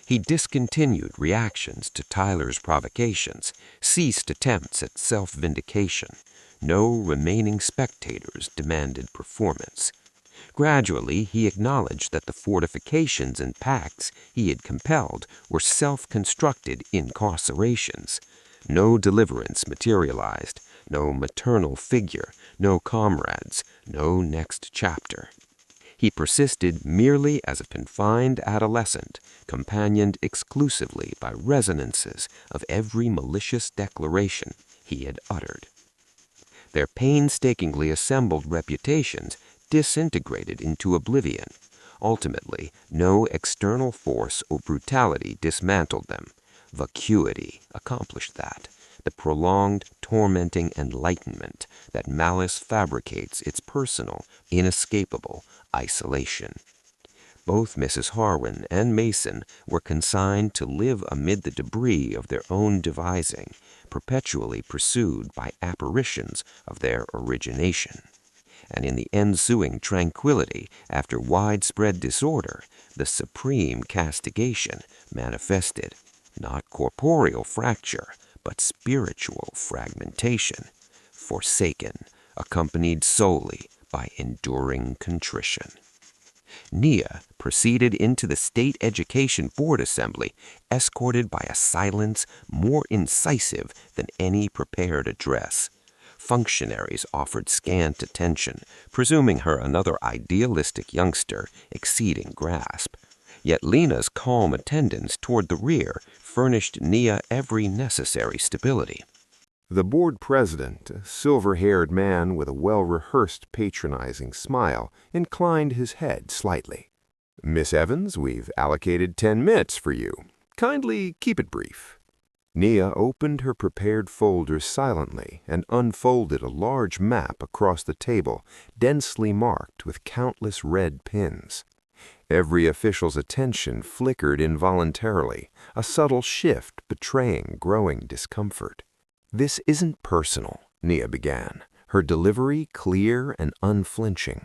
He discontinued reactions to Tyler's provocations, ceased attempts at self-vindication. No remaining spectators demanded performance. Gradually, he acknowledged that the fortifications and pacts he had compelled were self-constructed incarcerations. No deliverance materialized, no maternal figure, no comrades, no next chapter. He persisted merely as a confined adolescent, companioned exclusively by resonances of every malicious declaration he had uttered. Their painstakingly assembled reputations disintegrated into oblivion. Ultimately, no external force or brutality dismantled them. Vacuity accomplished that, the prolonged, tormenting enlightenment that malice fabricates its personal, inescapable isolation. Both Mrs. Harwin and Mason were consigned to live amid the debris of their own devising, perpetually pursued by apparitions of their origination. And in the ensuing tranquility after widespread disorder, the supreme castigation manifested, not corporeal fracture, but spiritual fragmentation, forsaken, accompanied solely by enduring contrition. Nia proceeded into the State Education Board Assembly, escorted by a silence more incisive than any prepared address. Functionaries offered scant attention, presuming her another idealistic youngster exceeding grasp. Yet Lena's calm attendance toward the rear furnished Nia every necessary stability. The board president, a silver-haired man with a well-rehearsed patronizing smile, inclined his head slightly. "Miss Evans, we've allocated 10 minutes for you. Kindly keep it brief." Nia opened her prepared folders silently and unfolded a large map across the table, densely marked with countless red pins. Every official's attention flickered involuntarily, a subtle shift betraying growing discomfort. "This isn't personal," Nia began, her delivery clear and unflinching.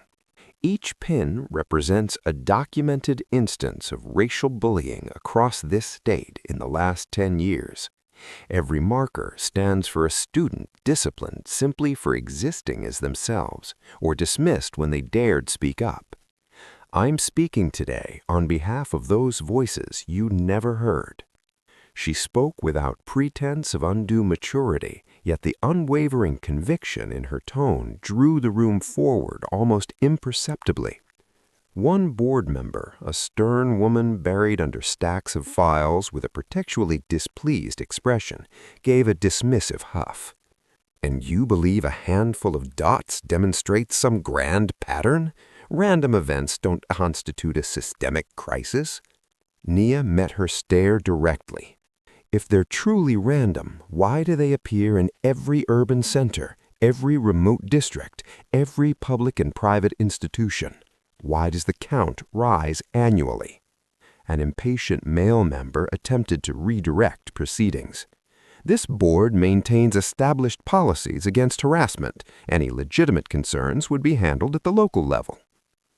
"Each pin represents a documented instance of racial bullying across this state in the last 10 years. Every marker stands for a student disciplined simply for existing as themselves or dismissed when they dared speak up. I'm speaking today on behalf of those voices you never heard." She spoke without pretense of undue maturity, yet the unwavering conviction in her tone drew the room forward almost imperceptibly. One board member, a stern woman buried under stacks of files with a particularly displeased expression, gave a dismissive huff. "And you believe a handful of dots demonstrates some grand pattern? Random events don't constitute a systemic crisis." Nia met her stare directly. "If they're truly random, why do they appear in every urban center, every remote district, every public and private institution? Why does the count rise annually?" An impatient male member attempted to redirect proceedings. "This board maintains established policies against harassment. Any legitimate concerns would be handled at the local level."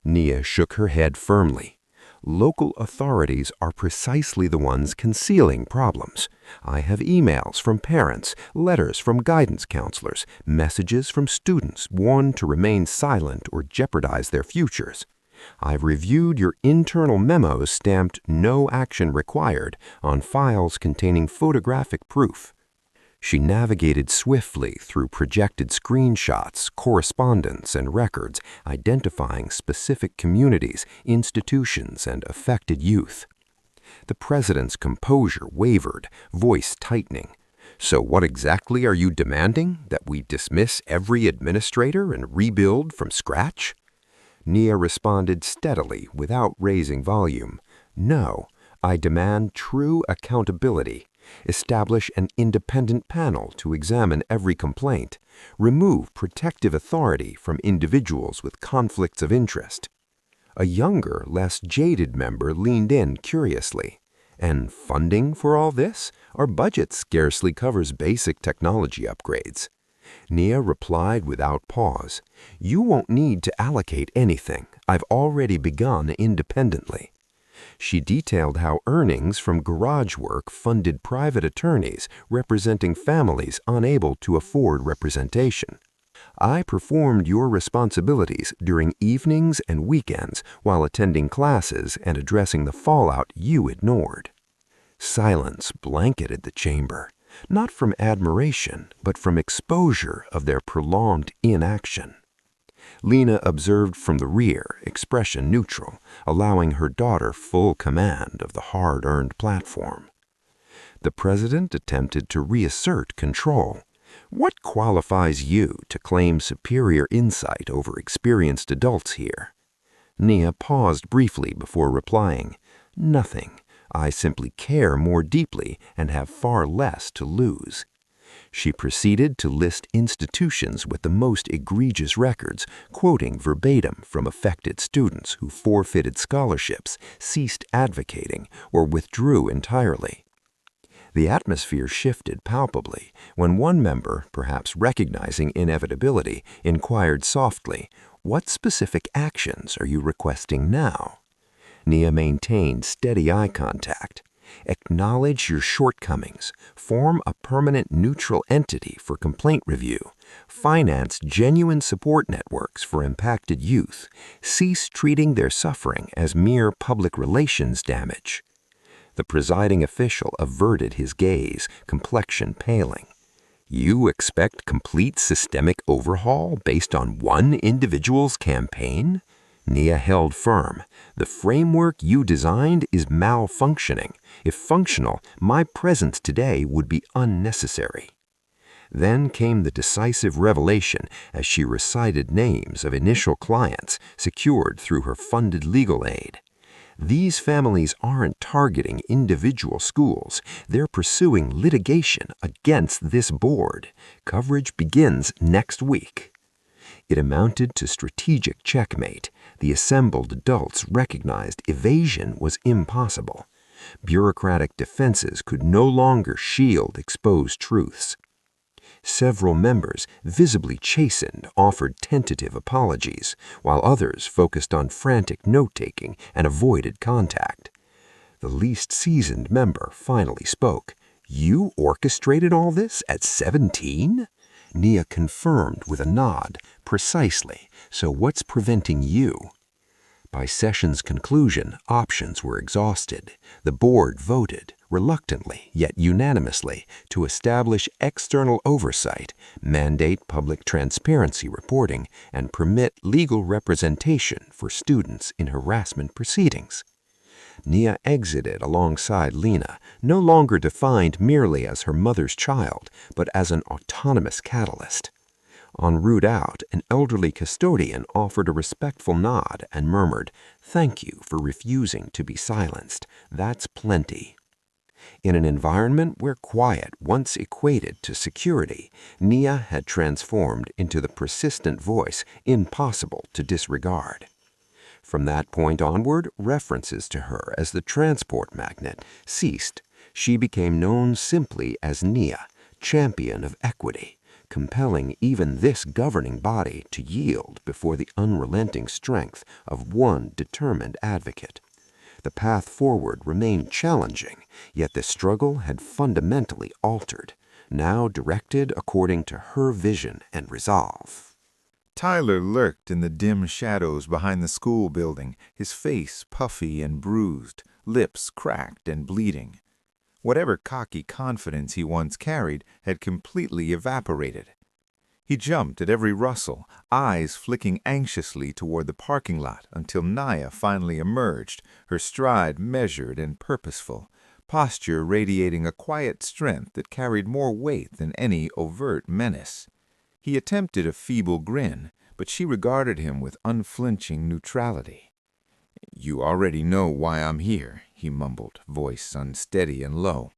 Nia shook her head firmly. Local authorities are precisely the ones concealing problems. I have emails from parents, letters from guidance counselors, messages from students warned to remain silent or jeopardize their futures. I've reviewed your internal memos stamped "No action required" on files containing photographic proof. She navigated swiftly through projected screenshots, correspondence, and records, identifying specific communities, institutions, and affected youth. The president's composure wavered, voice tightening. "So what exactly are you demanding? That we dismiss every administrator and rebuild from scratch?" Nia responded steadily, without raising volume. "No, I demand true accountability. Establish an independent panel to examine every complaint. Remove protective authority from individuals with conflicts of interest." A younger, less jaded member leaned in curiously. "And funding for all this? Our budget scarcely covers basic technology upgrades." Nia replied without pause. "You won't need to allocate anything. I've already begun independently." She detailed how earnings from garage work funded private attorneys representing families unable to afford representation. "I performed your responsibilities during evenings and weekends while attending classes and addressing the fallout you ignored." Silence blanketed the chamber, not from admiration, but from exposure of their prolonged inaction. Lena observed from the rear, expression neutral, allowing her daughter full command of the hard-earned platform. The president attempted to reassert control. "What qualifies you to claim superior insight over experienced adults here?" Nia paused briefly before replying. "Nothing. I simply care more deeply and have far less to lose." She proceeded to list institutions with the most egregious records, quoting verbatim from affected students who forfeited scholarships, ceased advocating, or withdrew entirely. The atmosphere shifted palpably when one member, perhaps recognizing inevitability, inquired softly, "What specific actions are you requesting now?" Nia maintained steady eye contact. "Acknowledge your shortcomings. Form a permanent neutral entity for complaint review. Finance genuine support networks for impacted youth. Cease treating their suffering as mere public relations damage." The presiding official averted his gaze, complexion paling. "You expect complete systemic overhaul based on one individual's campaign?" Nia held firm. "The framework you designed is malfunctioning. If functional, my presence today would be unnecessary." Then came the decisive revelation as she recited names of initial clients secured through her funded legal aid. "These families aren't targeting individual schools. They're pursuing litigation against this board. Coverage begins next week." It amounted to strategic checkmate. The assembled adults recognized evasion was impossible. Bureaucratic defenses could no longer shield exposed truths. Several members, visibly chastened, offered tentative apologies, while others focused on frantic note-taking and avoided contact. The least seasoned member finally spoke. "You orchestrated all this at 17?" Nia confirmed with a nod. "Precisely. So what's preventing you?" By session's conclusion, options were exhausted. The board voted, reluctantly yet unanimously, to establish external oversight, mandate public transparency reporting, and permit legal representation for students in harassment proceedings. Nia exited alongside Lena, no longer defined merely as her mother's child, but as an autonomous catalyst. En route out, an elderly custodian offered a respectful nod and murmured, "Thank you for refusing to be silenced. That's plenty." In an environment where quiet once equated to security, Nia had transformed into the persistent voice impossible to disregard. From that point onward, references to her as the transport magnet ceased. She became known simply as Nia, champion of equity, compelling even this governing body to yield before the unrelenting strength of one determined advocate. The path forward remained challenging, yet the struggle had fundamentally altered, now directed according to her vision and resolve. Tyler lurked in the dim shadows behind the school building, his face puffy and bruised, lips cracked and bleeding. Whatever cocky confidence he once carried had completely evaporated. He jumped at every rustle, eyes flicking anxiously toward the parking lot until Naya finally emerged, her stride measured and purposeful, posture radiating a quiet strength that carried more weight than any overt menace. He attempted a feeble grin, but she regarded him with unflinching neutrality. "You already know why I'm here," he mumbled, voice unsteady and low.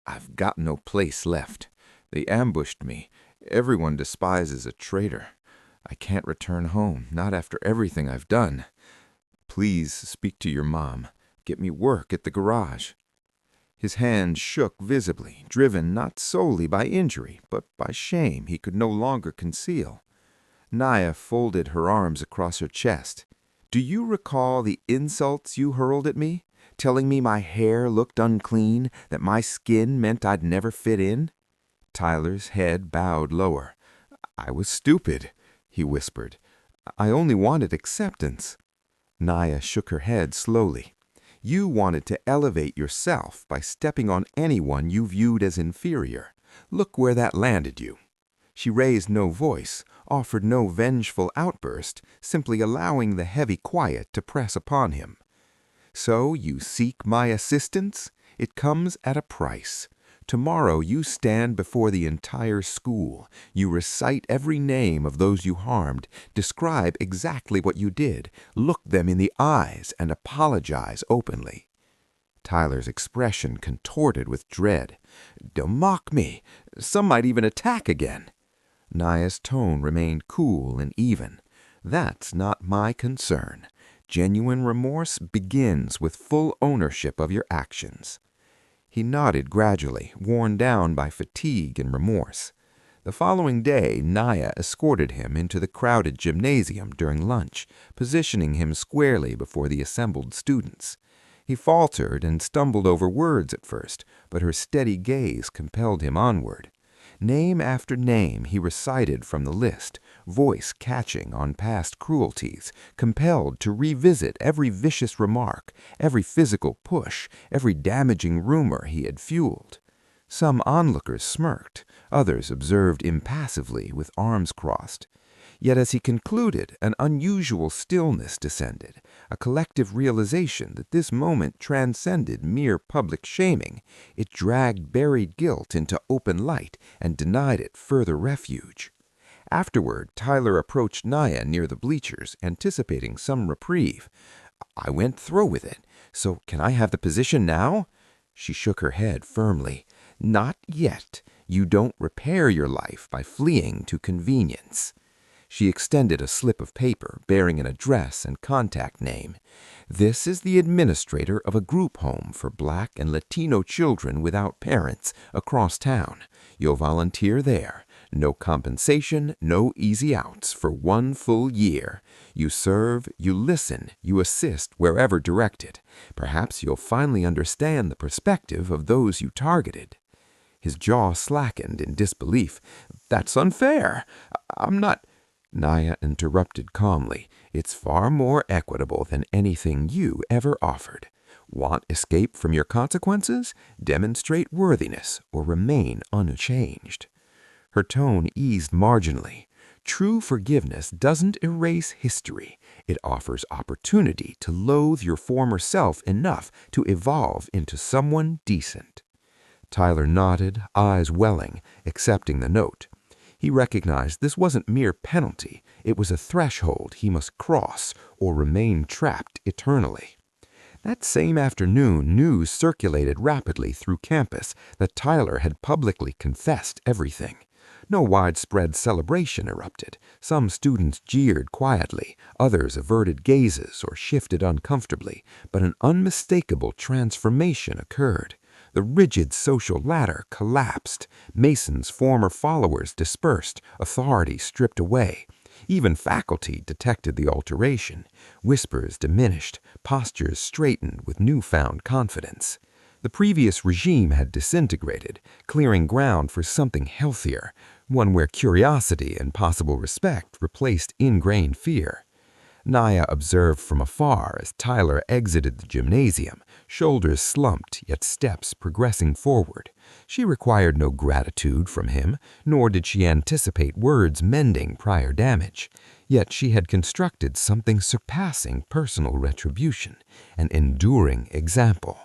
"I've got no place left. They ambushed me. Everyone despises a traitor. I can't return home, not after everything I've done. Please speak to your mom. Get me work at the garage." His hands shook visibly, driven not solely by injury, but by shame he could no longer conceal. Naya folded her arms across her chest. "Do you recall the insults you hurled at me, telling me my hair looked unclean, that my skin meant I'd never fit in?" Tyler's head bowed lower. "I was stupid," he whispered. "I only wanted acceptance." Naya shook her head slowly. "You wanted to elevate yourself by stepping on anyone you viewed as inferior. Look where that landed you." She raised no voice, offered no vengeful outburst, simply allowing the heavy quiet to press upon him. "So you seek my assistance? It comes at a price. Tomorrow you stand before the entire school. You recite every name of those you harmed, describe exactly what you did, look them in the eyes, and apologize openly." Tyler's expression contorted with dread. "Don't mock me. Some might even attack again." Naya's tone remained cool and even. "That's not my concern. Genuine remorse begins with full ownership of your actions." He nodded gradually, worn down by fatigue and remorse. The following day, Naya escorted him into the crowded gymnasium during lunch, positioning him squarely before the assembled students. He faltered and stumbled over words at first, but her steady gaze compelled him onward. Name after name he recited from the list, voice catching on past cruelties, compelled to revisit every vicious remark, every physical push, every damaging rumor he had fueled. Some onlookers smirked, others observed impassively with arms crossed. Yet as he concluded, an unusual stillness descended, a collective realization that this moment transcended mere public shaming. It dragged buried guilt into open light and denied it further refuge. Afterward, Tyler approached Naya near the bleachers, anticipating some reprieve. "I went through with it, so can I have the position now?" She shook her head firmly. "Not yet. You don't repair your life by fleeing to convenience." She extended a slip of paper bearing an address and contact name. "This is the administrator of a group home for Black and Latino children without parents across town. You'll volunteer there. No compensation, no easy outs for 1 full year. You serve, you listen, you assist wherever directed. Perhaps you'll finally understand the perspective of those you targeted." His jaw slackened in disbelief. "That's unfair. I'm not—" Naya interrupted calmly. "It's far more equitable than anything you ever offered. Want escape from your consequences? Demonstrate worthiness or remain unchanged." Her tone eased marginally. "True forgiveness doesn't erase history. It offers opportunity to loathe your former self enough to evolve into someone decent." Tyler nodded, eyes welling, accepting the note. He recognized this wasn't mere penalty. It was a threshold he must cross or remain trapped eternally. That same afternoon, news circulated rapidly through campus that Tyler had publicly confessed everything. No widespread celebration erupted. Some students jeered quietly, others averted gazes or shifted uncomfortably, but an unmistakable transformation occurred. The rigid social ladder collapsed. Mason's former followers dispersed, authority stripped away. Even faculty detected the alteration. Whispers diminished, postures straightened with newfound confidence. The previous regime had disintegrated, clearing ground for something healthier, one where curiosity and possible respect replaced ingrained fear. Naya observed from afar as Tyler exited the gymnasium, shoulders slumped yet steps progressing forward. She required no gratitude from him, nor did she anticipate words mending prior damage. Yet she had constructed something surpassing personal retribution, an enduring example.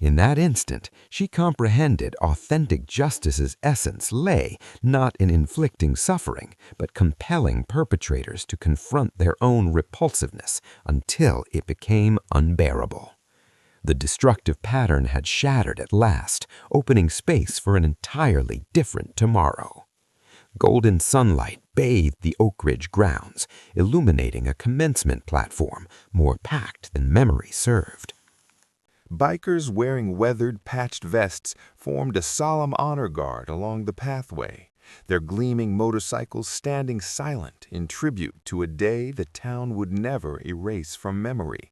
In that instant, she comprehended authentic justice's essence lay not in inflicting suffering, but compelling perpetrators to confront their own repulsiveness until it became unbearable. The destructive pattern had shattered at last, opening space for an entirely different tomorrow. Golden sunlight bathed the Oak Ridge grounds, illuminating a commencement platform more packed than memory served. Bikers wearing weathered, patched vests formed a solemn honor guard along the pathway, their gleaming motorcycles standing silent in tribute to a day the town would never erase from memory.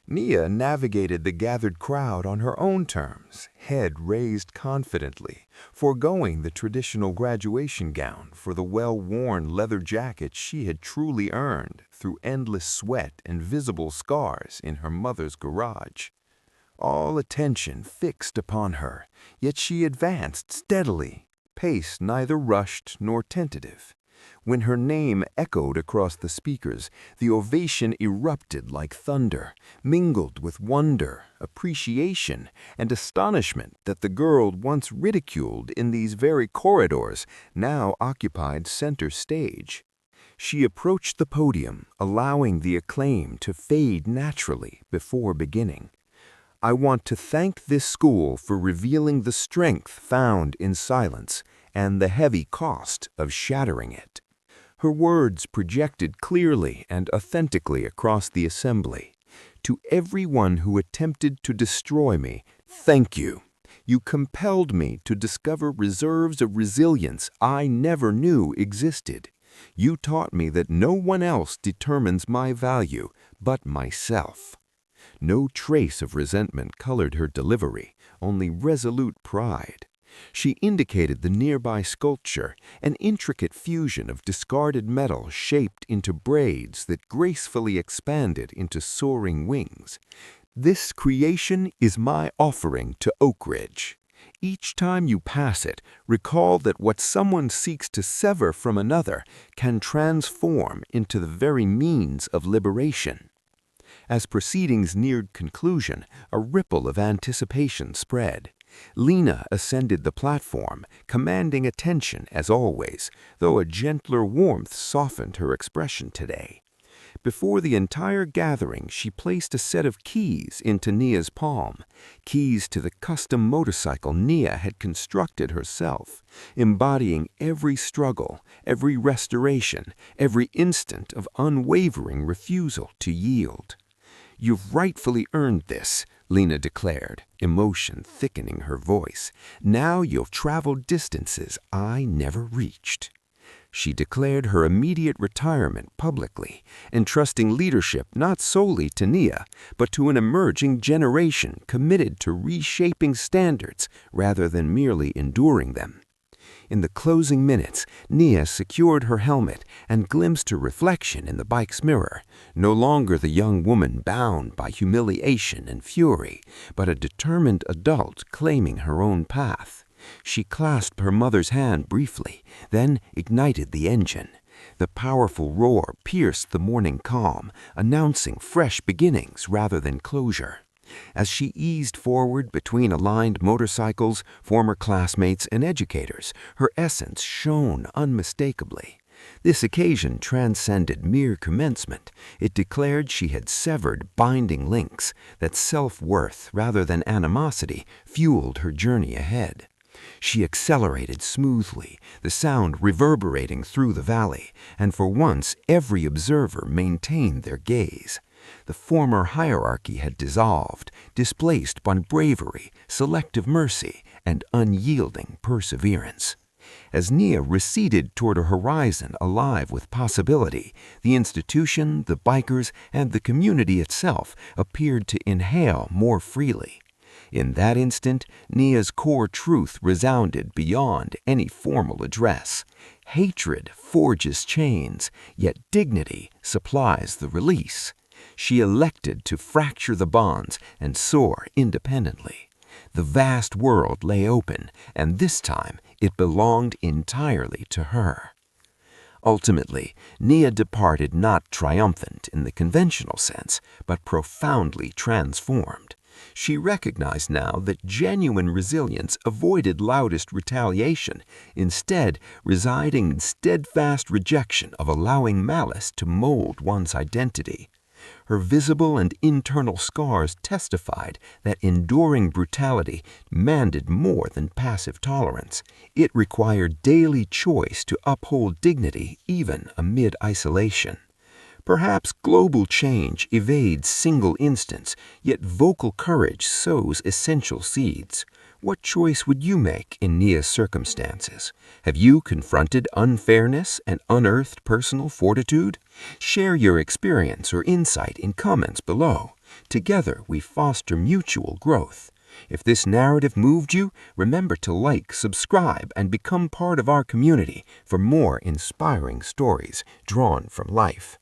Nia navigated the gathered crowd on her own terms, head raised confidently, foregoing the traditional graduation gown for the well-worn leather jacket she had truly earned through endless sweat and visible scars in her mother's garage. All attention fixed upon her, yet she advanced steadily, pace neither rushed nor tentative. When her name echoed across the speakers, the ovation erupted like thunder, mingled with wonder, appreciation, and astonishment that the girl once ridiculed in these very corridors now occupied center stage. She approached the podium, allowing the acclaim to fade naturally before beginning. I want to thank this school for revealing the strength found in silence and the heavy cost of shattering it. Her words projected clearly and authentically across the assembly. To everyone who attempted to destroy me, thank you. You compelled me to discover reserves of resilience I never knew existed. You taught me that no one else determines my value but myself. No trace of resentment colored her delivery, only resolute pride. She indicated the nearby sculpture, an intricate fusion of discarded metal shaped into braids that gracefully expanded into soaring wings. This creation is my offering to Oak Ridge. Each time you pass it, recall that what someone seeks to sever from another can transform into the very means of liberation. As proceedings neared conclusion, a ripple of anticipation spread. Lena ascended the platform, commanding attention as always, though a gentler warmth softened her expression today. Before the entire gathering, she placed a set of keys into Nia's palm, keys to the custom motorcycle Nia had constructed herself, embodying every struggle, every restoration, every instant of unwavering refusal to yield. You've rightfully earned this, Lena declared, emotion thickening her voice. Now you'll travel distances I never reached. She declared her immediate retirement publicly, entrusting leadership not solely to Nia, but to an emerging generation committed to reshaping standards rather than merely enduring them. In the closing minutes, Nia secured her helmet and glimpsed her reflection in the bike's mirror, no longer the young woman bound by humiliation and fury, but a determined adult claiming her own path. She clasped her mother's hand briefly, then ignited the engine. The powerful roar pierced the morning calm, announcing fresh beginnings rather than closure. As she eased forward between aligned motorcycles, former classmates, and educators, her essence shone unmistakably. This occasion transcended mere commencement. It declared she had severed binding links, that self-worth rather than animosity fueled her journey ahead. She accelerated smoothly, the sound reverberating through the valley, and for once every observer maintained their gaze. The former hierarchy had dissolved, displaced by bravery, selective mercy, and unyielding perseverance. As Nia receded toward a horizon alive with possibility, the institution, the bikers, and the community itself appeared to inhale more freely. In that instant, Nia's core truth resounded beyond any formal address. Hatred forges chains, yet dignity supplies the release. She elected to fracture the bonds and soar independently. The vast world lay open, and this time it belonged entirely to her. Ultimately, Nia departed not triumphant in the conventional sense, but profoundly transformed. She recognized now that genuine resilience avoided loudest retaliation, instead residing in steadfast rejection of allowing malice to mold one's identity. Her visible and internal scars testified that enduring brutality demanded more than passive tolerance. It required daily choice to uphold dignity even amid isolation. Perhaps global change evades single instance, yet vocal courage sows essential seeds. What choice would you make in Nia's circumstances? Have you confronted unfairness and unearthed personal fortitude? Share your experience or insight in comments below. Together we foster mutual growth. If this narrative moved you, remember to like, subscribe, and become part of our community for more inspiring stories drawn from life.